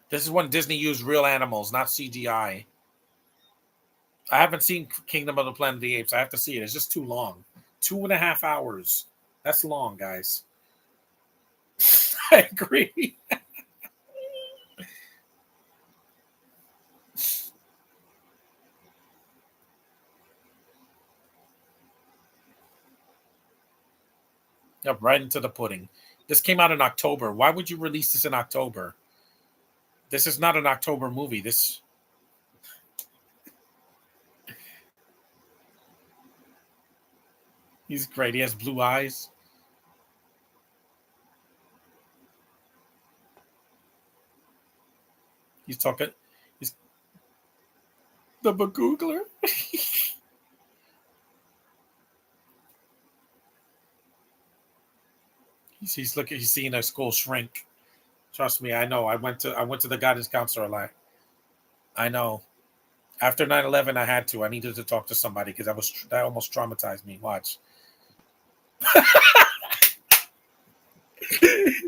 This is when Disney used real animals, not CGI. I haven't seen Kingdom of the Planet of the Apes. I have to see it. It's just too long. 2.5 hours. That's long, guys. I agree. Yep, right into the pudding. This came out in October. Why would you release this in October? This is not an October movie. He's great. He has blue eyes. He's talking. He's the Bagoogler. He's looking. He's seeing a school shrink. Trust me, I know. I went to the guidance counselor a lot. I know. After 9/11, I had to. I needed to talk to somebody because that almost traumatized me. Watch.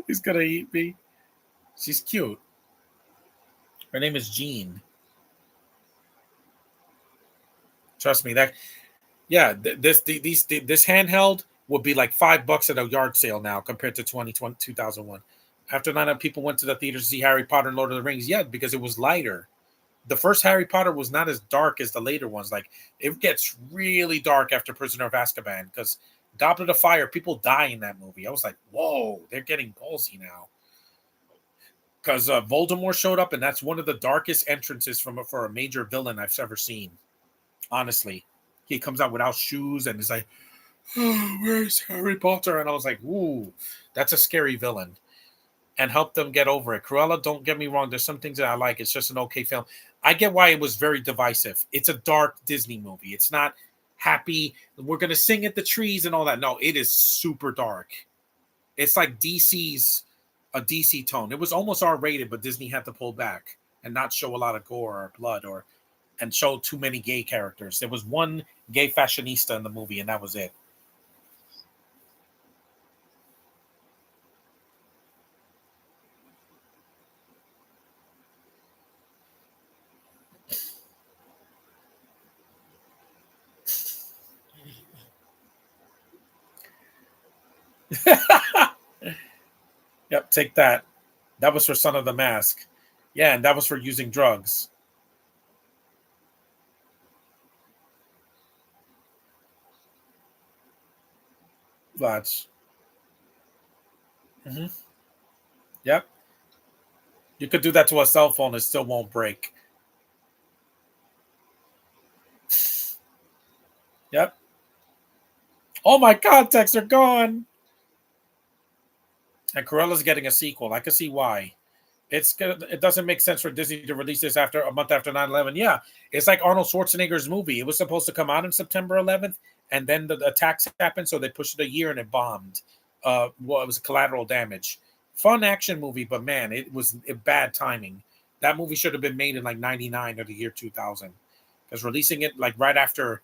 He's gonna eat me. She's cute. Her name is Jean. Trust me. That yeah. This handheld would be like $5 at a yard sale now compared to 2001. After 9 people went to the theater to see Harry Potter and Lord of the Rings. Yeah, because it was lighter. The first Harry Potter was not as dark as the later ones. Like it gets really dark after Prisoner of Azkaban because Goblet of Fire, people die in that movie. I was like, whoa, they're getting ballsy now. Because Voldemort showed up, and that's one of the darkest entrances for a major villain I've ever seen. Honestly, he comes out without shoes and is like, "Oh, where's Harry Potter?" And I was like, "Ooh, that's a scary villain." And help them get over it. Cruella, don't get me wrong. There's some things that I like. It's just an okay film. I get why it was very divisive. It's a dark Disney movie. It's not happy. We're gonna sing at the trees and all that. No, it is super dark. It's like DC's a DC tone. It was almost R-rated, but Disney had to pull back and not show a lot of gore or blood or and show too many gay characters. There was one gay fashionista in the movie, and that was it. Yep, take that. That was for Son of the Mask. Yeah, and that was for using drugs. Watch. Hmm. Yep. You could do that to a cell phone, it still won't break. Yep. Oh, my contacts are gone. And Corella's getting a sequel. I can see why. It doesn't make sense for Disney to release this after a month after 9/11. Yeah, it's like Arnold Schwarzenegger's movie. It was supposed to come out on September 11th, and then the attacks happened, so they pushed it a year and it bombed. Well, it was collateral damage. Fun action movie, but man, it was bad timing. That movie should have been made in like '99 or the year 2000, because releasing it like right after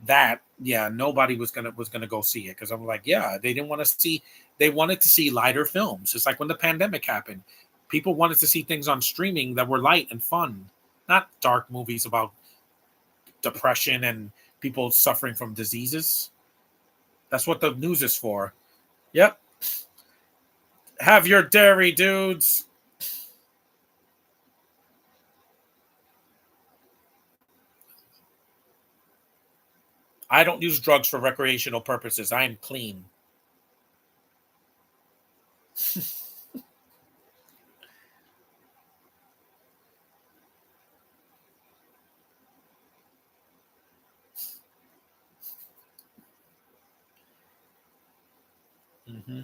that, yeah, nobody was gonna go see it because I'm like, yeah, they didn't want to see. They wanted to see lighter films. It's like when the pandemic happened, people wanted to see things on streaming that were light and fun, not dark movies about depression and people suffering from diseases. That's what the news is for. Yep. Have your dairy, dudes. I don't use drugs for recreational purposes. I am clean. Hmm.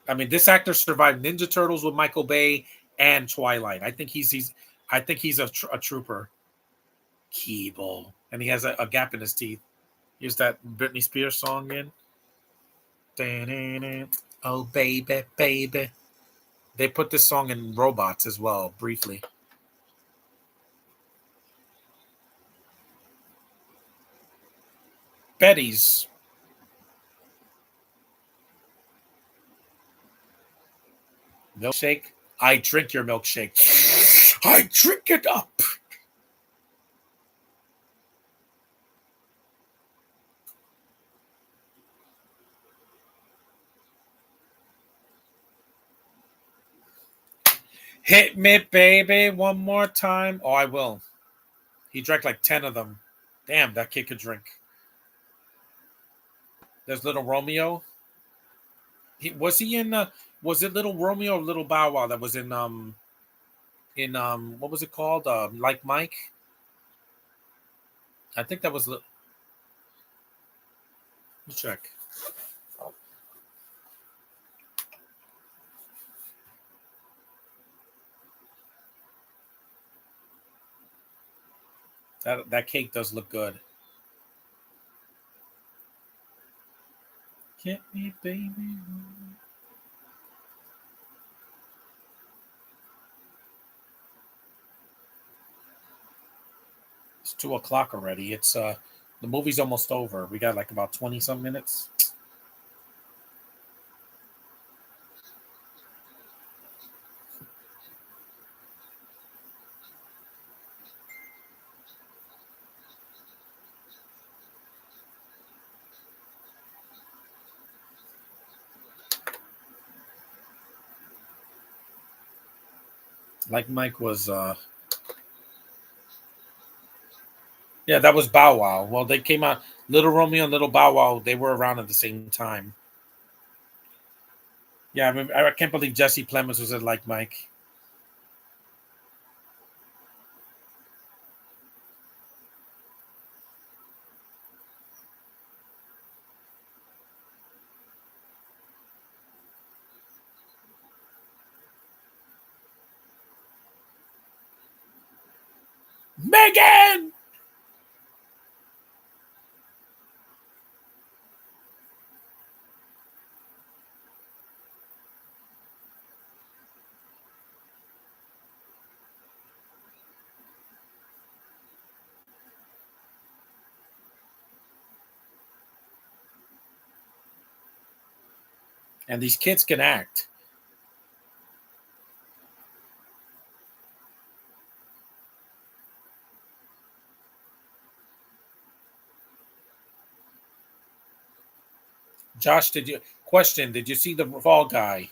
I mean, this actor survived Ninja Turtles with Michael Bay and Twilight. I think he's a trooper. Keeble, and he has a gap in his teeth. Here's that Britney Spears song in. Oh baby, baby. They put this song in Robots as well, briefly. Betty's milkshake. I drink your milkshake. I drink it up. Hit me, baby, one more time. Oh, I will. He drank like 10 of them. Damn, that kid could drink. There's Little Romeo. Was he in was it Little Romeo or Little Bow Wow that was in what was it called? Like Mike? I think that was check. That cake does look good. Hit me, baby. It's 2 o'clock already. It's the movie's almost over. We got like about 20 some minutes. Like Mike was yeah, that was Bow Wow. Well, they came out Little Romeo and Little Bow Wow, they were around at the same time. Yeah, I mean, I can't believe Jesse Plemons was in Like Mike. Megan! And these kids can act. Josh, did you see the Fall Guy?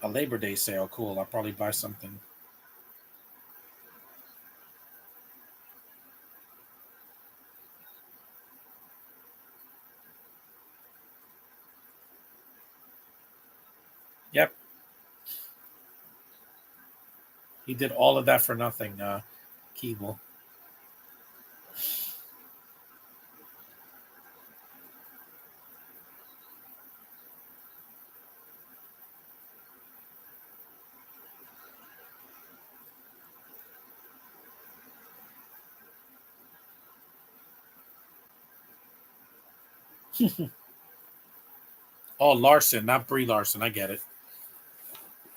A Labor Day sale. Cool. I'll probably buy something. Yep. He did all of that for nothing, Keeble. Oh, Larson, not Brie Larson. I get it.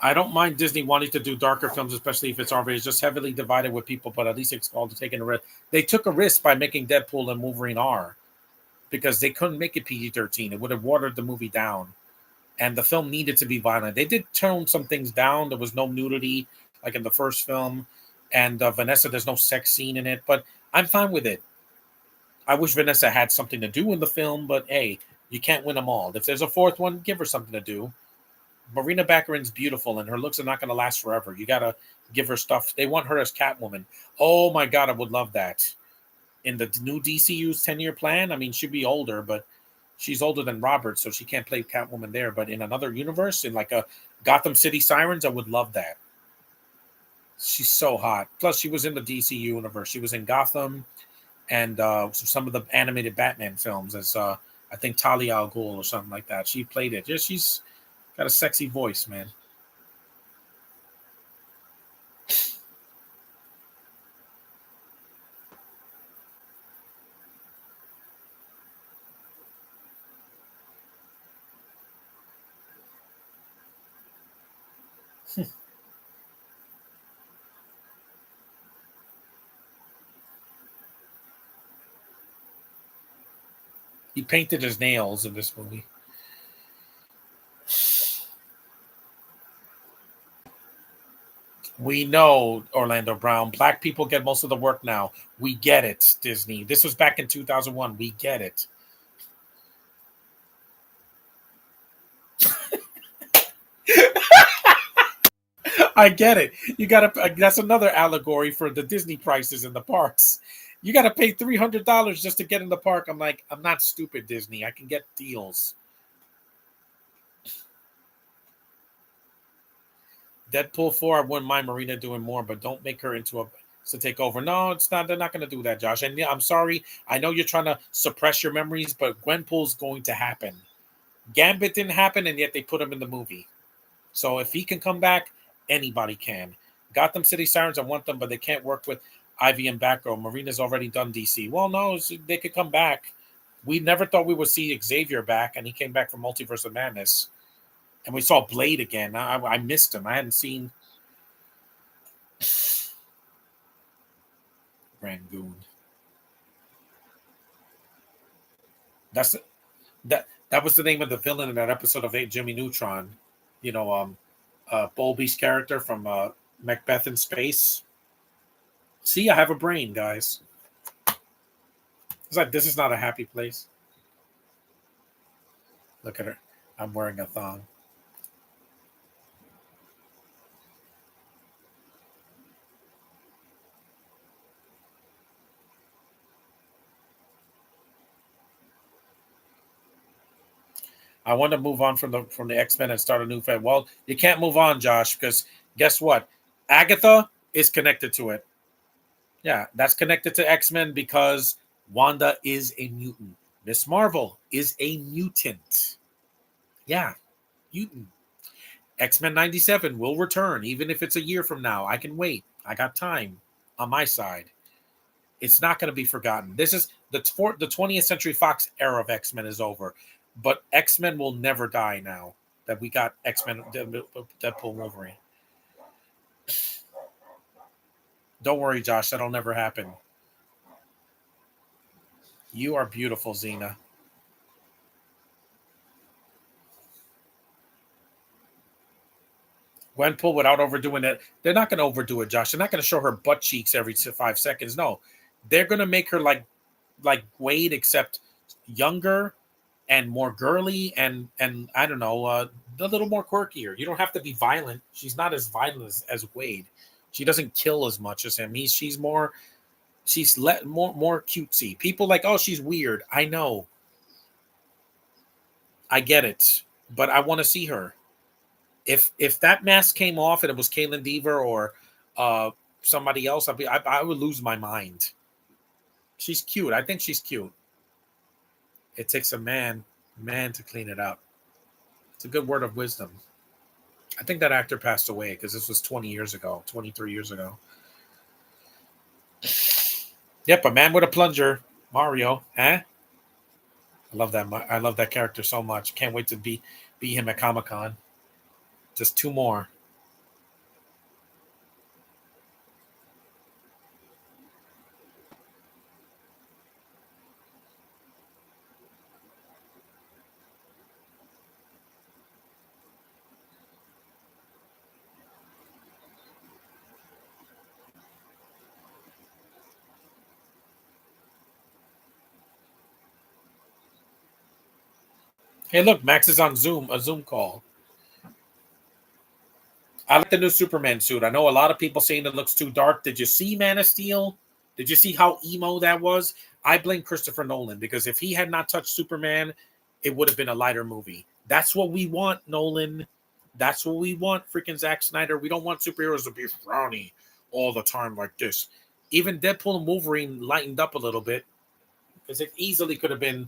I don't mind Disney wanting to do darker films, especially if it's already just heavily divided with people, but at least it's called taking a risk. They took a risk by making Deadpool and Wolverine R because they couldn't make it PG-13. It would have watered the movie down. And the film needed to be violent. They did tone some things down. There was no nudity like in the first film. And Vanessa, there's no sex scene in it, but I'm fine with it. I wish Vanessa had something to do in the film, but hey, you can't win them all. If there's a fourth one, give her something to do. Marina Baccarin's beautiful, and her looks are not going to last forever. You got to give her stuff. They want her as Catwoman. Oh my God, I would love that. In the new DCU's 10-year plan, I mean, she'd be older, but she's older than Robert, so she can't play Catwoman there. But in another universe, in like a Gotham City Sirens, I would love that. She's so hot. Plus, she was in the DCU universe. She was in Gotham and some of the animated Batman films as I think Talia al Ghul or something like that. She played it. Yeah, she's got a sexy voice, man. He painted his nails in this movie. We know, Orlando Brown. Black people get most of the work now. We get it, Disney. This was back in 2001. We get it. I get it. You got to. That's another allegory for the Disney prices in the parks. You got to pay $300 just to get in the park. I'm like, I'm not stupid, Disney. I can get deals. Deadpool 4, I wouldn't mind Marina doing more, but don't make her into a to take over. No, it's not. They're not going to do that, Josh. And yeah, I'm sorry. I know you're trying to suppress your memories, but Gwenpool's going to happen. Gambit didn't happen, and yet they put him in the movie. So if he can come back, anybody can. Gotham City Sirens, I want them, but they can't work with Ivy and Batgirl. Marina's already done DC. Well, no, they could come back. We never thought we would see Xavier back, and he came back from Multiverse of Madness. And we saw Blade again. I missed him. I hadn't seen Rangoon. That's that was the name of the villain in that episode of Jimmy Neutron. You know, Bowlby's character from Macbeth in Space. See, I have a brain, guys. It's like this is not a happy place. Look at her. I'm wearing a thong. I want to move on from the X-Men and start a new fan. Well, you can't move on, Josh, because guess what? Agatha is connected to it. Yeah, that's connected to X-Men because Wanda is a mutant. Miss Marvel is a mutant. Yeah, mutant. X-Men 97 will return, even if it's a year from now. I can wait. I got time on my side. It's not going to be forgotten. This is the 20th Century Fox era of X-Men is over, but X-Men will never die now that we got X-Men, Deadpool, Wolverine. Don't worry, Josh. That'll never happen. You are beautiful, Xena. Gwenpool without overdoing it. They're not going to overdo it, Josh. They're not going to show her butt cheeks every 5 seconds. No, they're going to make her like Wade, except younger and more girly and I don't know, a little more quirkier. You don't have to be violent. She's not as violent as Wade. She doesn't kill as much as him. She's more cutesy. People like, oh, she's weird. I know. I get it, but I want to see her. If that mask came off and it was Caitlin Deaver or uh somebody else, I would lose my mind. She's cute. I think she's cute. It takes a man to clean it up. It's a good word of wisdom. I think that actor passed away because this was 20 years ago, 23 years ago. Yep, a man with a plunger, Mario. Eh? I love that. I love that character so much. Can't wait to be him at Comic Con. Just two more. Hey, look, Max is on Zoom, a Zoom call. I like the new Superman suit. I know a lot of people saying it looks too dark. Did you see Man of Steel? Did you see how emo that was? I blame Christopher Nolan because if he had not touched Superman, it would have been a lighter movie. That's what we want, Nolan. That's what we want, freaking Zack Snyder. We don't want superheroes to be frowny all the time like this. Even Deadpool and Wolverine lightened up a little bit because it easily could have been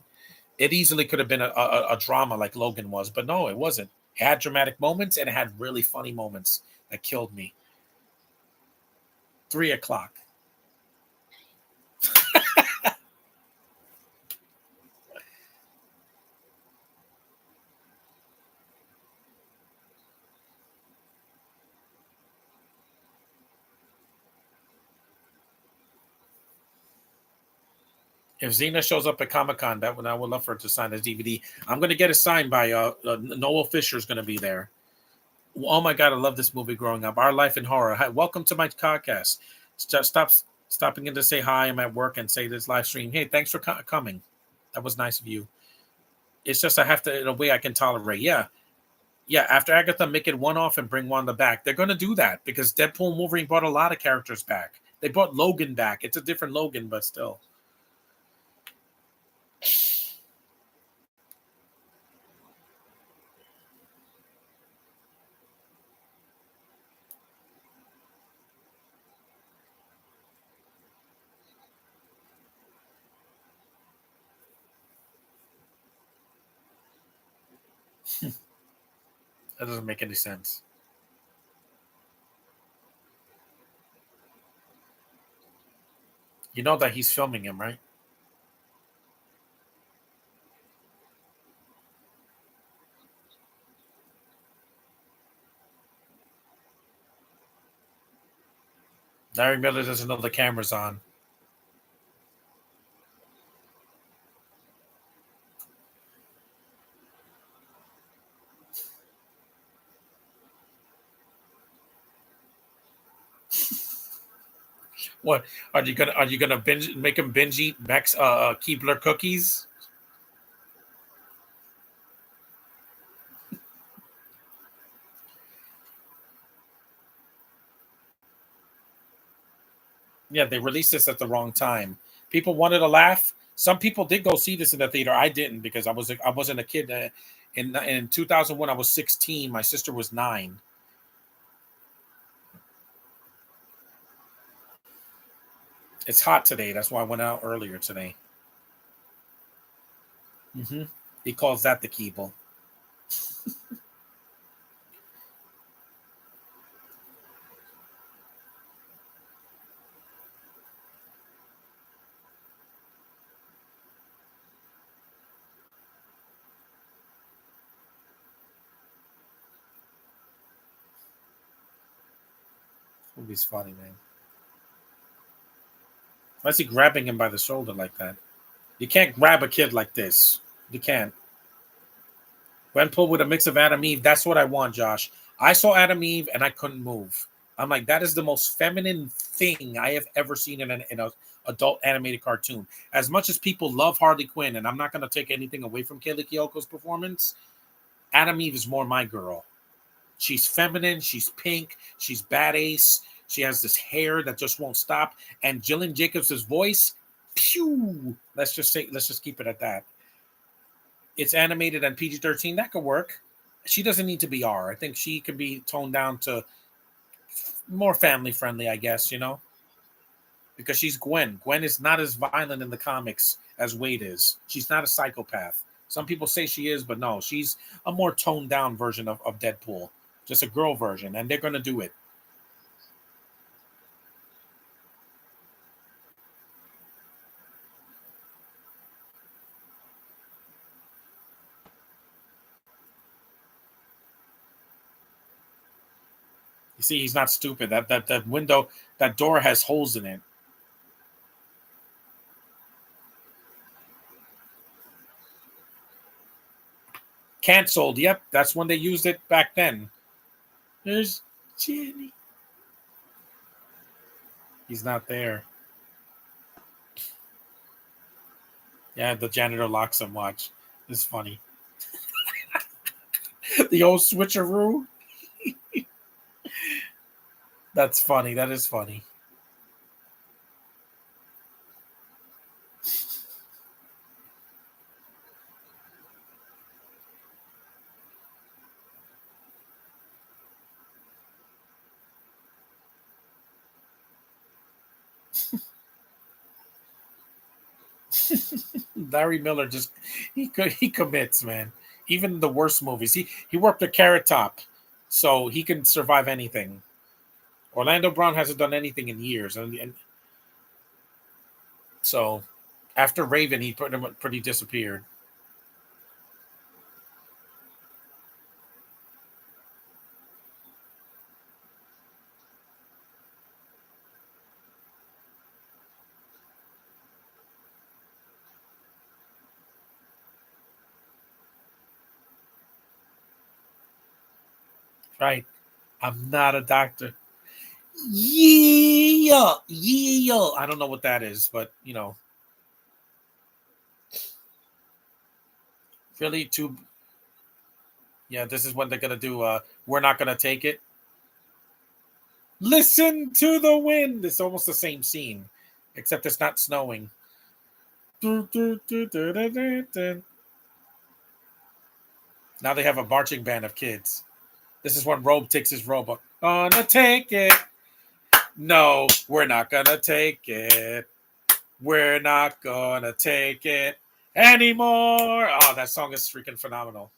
a drama like Logan was, but no, it wasn't. It had dramatic moments and it had really funny moments that killed me. 3 o'clock. If Xena shows up at Comic Con, that one I would love for her to sign his DVD. I'm going to get it signed by Noel Fisher is going to be there. Oh my god, I love this movie growing up. Our Life in Horror. Hi, welcome to my podcast. Stop stopping in to say hi. I'm at work and say this live stream. Hey, thanks for coming. That was nice of you. It's just I have to in a way I can tolerate. Yeah, yeah. After Agatha, make it one off and bring Wanda back. They're going to do that because Deadpool and Wolverine brought a lot of characters back. They brought Logan back. It's a different Logan, but still. That doesn't make any sense. You know that he's filming him, right? Larry Miller doesn't know the camera's on. What are you gonna make him binge eat Max Keebler cookies? Yeah, they released this at the wrong time. People wanted to laugh. Some people did go see this in the theater. I didn't because I wasn't a kid. In 2001, I was 16. My sister was 9. It's hot today. That's why I went out earlier today. Hmm. He calls that the Keeble. Movie's funny, man. Why is he grabbing him by the shoulder like that? You can't grab a kid like this. You can't. Gwenpool with a mix of Adam Eve. That's what I want, Josh. I saw Adam Eve and I couldn't move. I'm like, that is the most feminine thing I have ever seen in a adult animated cartoon. As much as people love Harley Quinn, and I'm not going to take anything away from Kaylee Kyoko's performance, Adam Eve is more my girl. She's feminine. She's pink. She's badass. She has this hair that just won't stop. And Jillian Jacobs' voice, pew. Let's just keep it at that. It's animated and PG-13. That could work. She doesn't need to be R. I think she could be toned down to more family friendly, I guess, because she's Gwen. Gwen is not as violent in the comics as Wade is. She's not a psychopath. Some people say she is, but no, she's a more toned down version of Deadpool, just a girl version, and they're going to do it. You see, he's not stupid. That window, that door has holes in it. Canceled. Yep, that's when they used it back then. There's Jenny. He's not there. Yeah, the janitor locks him. Watch. It's funny. The old switcheroo. That's funny. That is funny. Larry Miller just he commits, man. Even the worst movies, he worked a Carrot Top, so he can survive anything. Orlando Brown hasn't done anything in years, and so after Raven, he pretty disappeared. Right? I'm not a doctor. Yeah, yeah. I don't know what that is, but really too. Yeah, this is when they're gonna do. We're not gonna take it. Listen to the wind. It's almost the same scene, except it's not snowing. Now they have a marching band of kids. This is when Robe takes his robe off. Gonna take it. No, we're not gonna take it. We're not gonna take it anymore. Oh, that song is freaking phenomenal.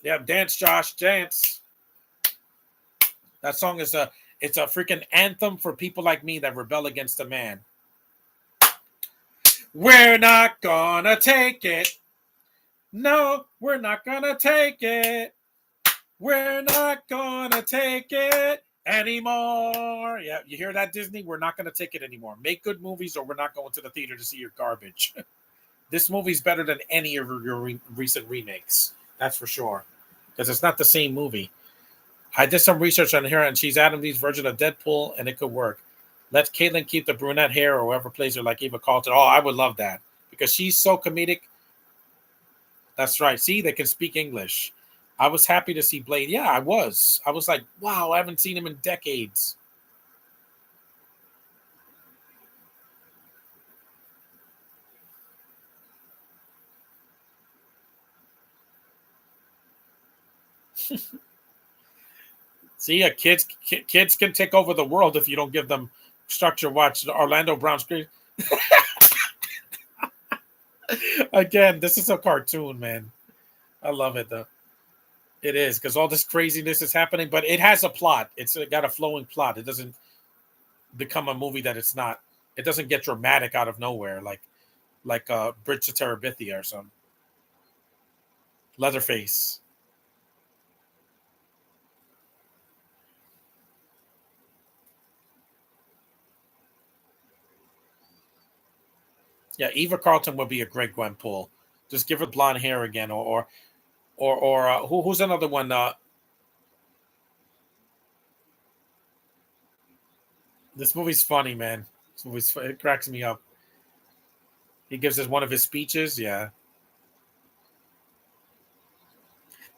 Yeah, dance, Josh, dance. That song is it's a freaking anthem for people like me that rebel against a man. We're not gonna take it. No, we're not gonna take it. We're not gonna take it anymore. Yeah, you hear that, Disney? We're not gonna take it anymore. Make good movies, or we're not going to the theater to see your garbage. This movie's better than any of your recent remakes. That's for sure, because it's not the same movie. I did some research on her, and she's Adam Lee's version of Deadpool, and it could work. Let Caitlin keep the brunette hair, or whoever plays her, like Eva Carlton. Oh, I would love that because she's so comedic. That's right. See, they can speak English. I was happy to see Blade. Yeah, I was. I was like, wow, I haven't seen him in decades. See, kids can take over the world if you don't give them structure. Watch Orlando Brown screen again. This is a cartoon, man. I love it though. It is because all this craziness is happening, but it has a plot. It's got a flowing plot. It doesn't become a movie that it's not. It doesn't get dramatic out of nowhere like Bridge to Terabithia or some Leatherface. Yeah, Eva Carlton would be a great Gwenpool. Just give her blonde hair again, or who's another one? This movie's funny, man. It cracks me up. He gives us one of his speeches. Yeah,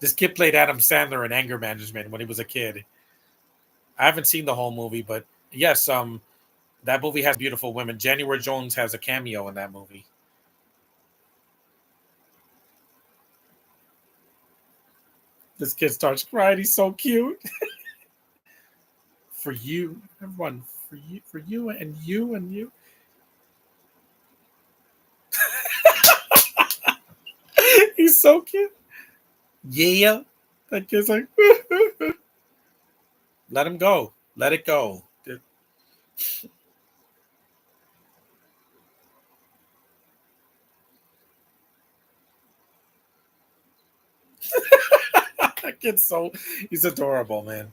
this kid played Adam Sandler in Anger Management when he was a kid. I haven't seen the whole movie, but yes, that movie has beautiful women. January Jones has a cameo in that movie. This kid starts crying. He's so cute. For you, everyone, for you and you. He's so cute. Yeah, that kid's like, let him go, let it go. That kid's he's adorable, man.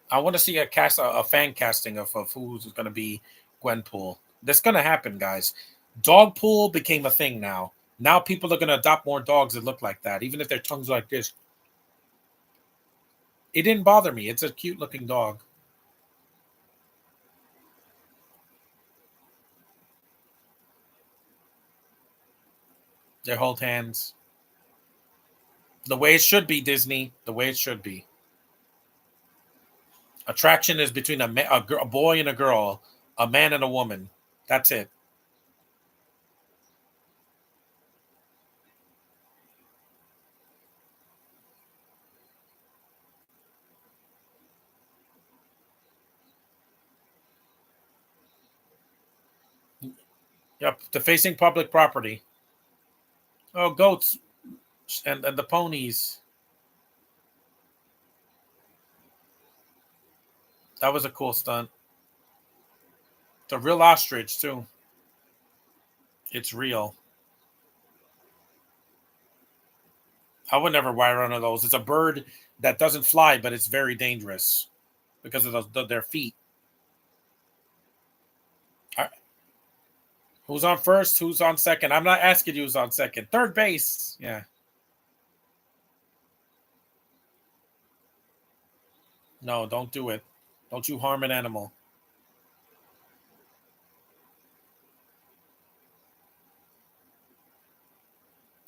I want to see a fan casting of who's going to be Gwenpool. That's going to happen, guys. Dogpool became a thing now. Now people are going to adopt more dogs that look like that, even if their tongues like this. It didn't bother me. It's a cute looking dog. They hold hands. The way it should be, Disney. The way it should be. Attraction is between a boy and a girl, a man and a woman. That's it. Yep. The facing public property. Oh, goats and the ponies. That was a cool stunt. The real ostrich too. It's real. I would never ride one of those. It's a bird that doesn't fly, but it's very dangerous because of their feet. Who's on first? Who's on second? I'm not asking you who's on second. Third base. Yeah. No, don't do it. Don't you harm an animal.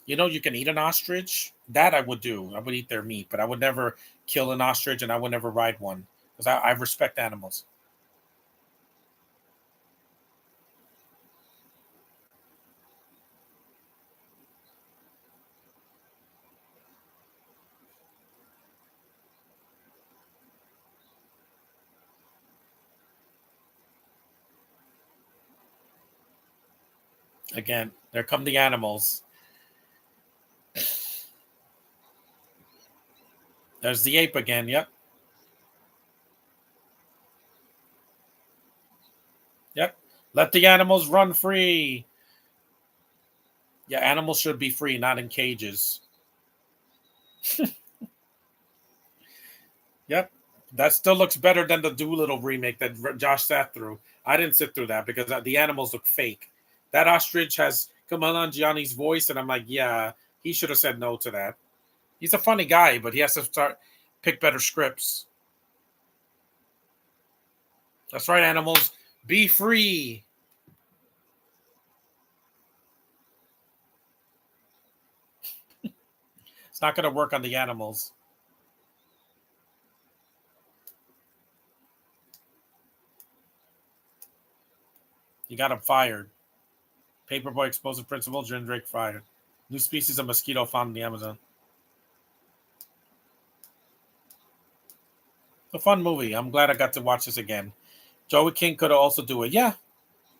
You know, you can eat an ostrich. That I would do. I would eat their meat, but I would never kill an ostrich and I would never ride one because I respect animals. Again, there come the animals. There's the ape again. Yep. Yep. Let the animals run free. Yeah, animals should be free, not in cages. Yep. That still looks better than the Doolittle remake that Josh sat through. I didn't sit through that because the animals look fake. That ostrich has Kamal Gianni's voice, and I'm like, yeah, he should have said no to that. He's a funny guy, but he has to start pick better scripts. That's right, animals. Be free. It's not going to work on the animals. You got him fired. Paperboy explosive principle, Jim Drake fired. New species of mosquito found in the Amazon. It's a fun movie. I'm glad I got to watch this again. Joey King could also do it. Yeah,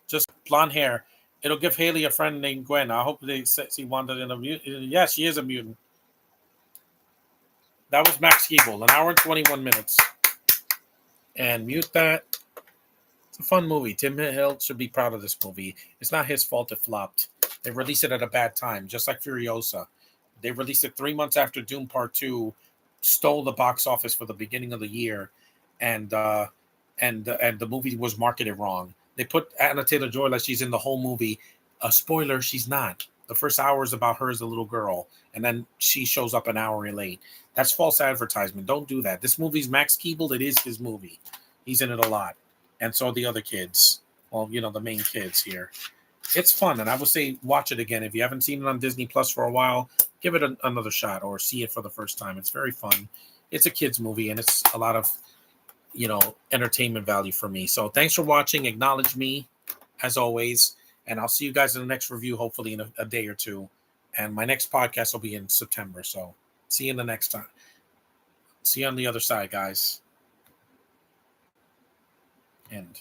just blonde hair. It'll give Haley a friend named Gwen. I hope they see Wanda in a mutant. Yeah, she is a mutant. That was Max Keeble, an hour and 21 minutes. And mute that. It's a fun movie. Tim Hill should be proud of this movie. It's not his fault it flopped. They released it at a bad time, just like Furiosa. They released it 3 months after Doom Part 2 stole the box office for the beginning of the year, and the movie was marketed wrong. They put Anna Taylor-Joy like she's in the whole movie. A spoiler, she's not. The first hour is about her as a little girl, and then she shows up an hour late. That's false advertisement. Don't do that. This movie's Max Keeble. It is his movie. He's in it a lot, and so are the other kids. Well, the main kids here. It's fun, and I would say watch it again if you haven't seen it on Disney Plus for a while. Give it another shot or see it for the first time. It's very fun. It's a kids movie, and it's a lot of entertainment value for me. So thanks for watching. Acknowledge me as always, and I'll see you guys in the next review, hopefully in a day or two. And my next podcast will be in September. So see you in the next time. See you on the other side, guys. End.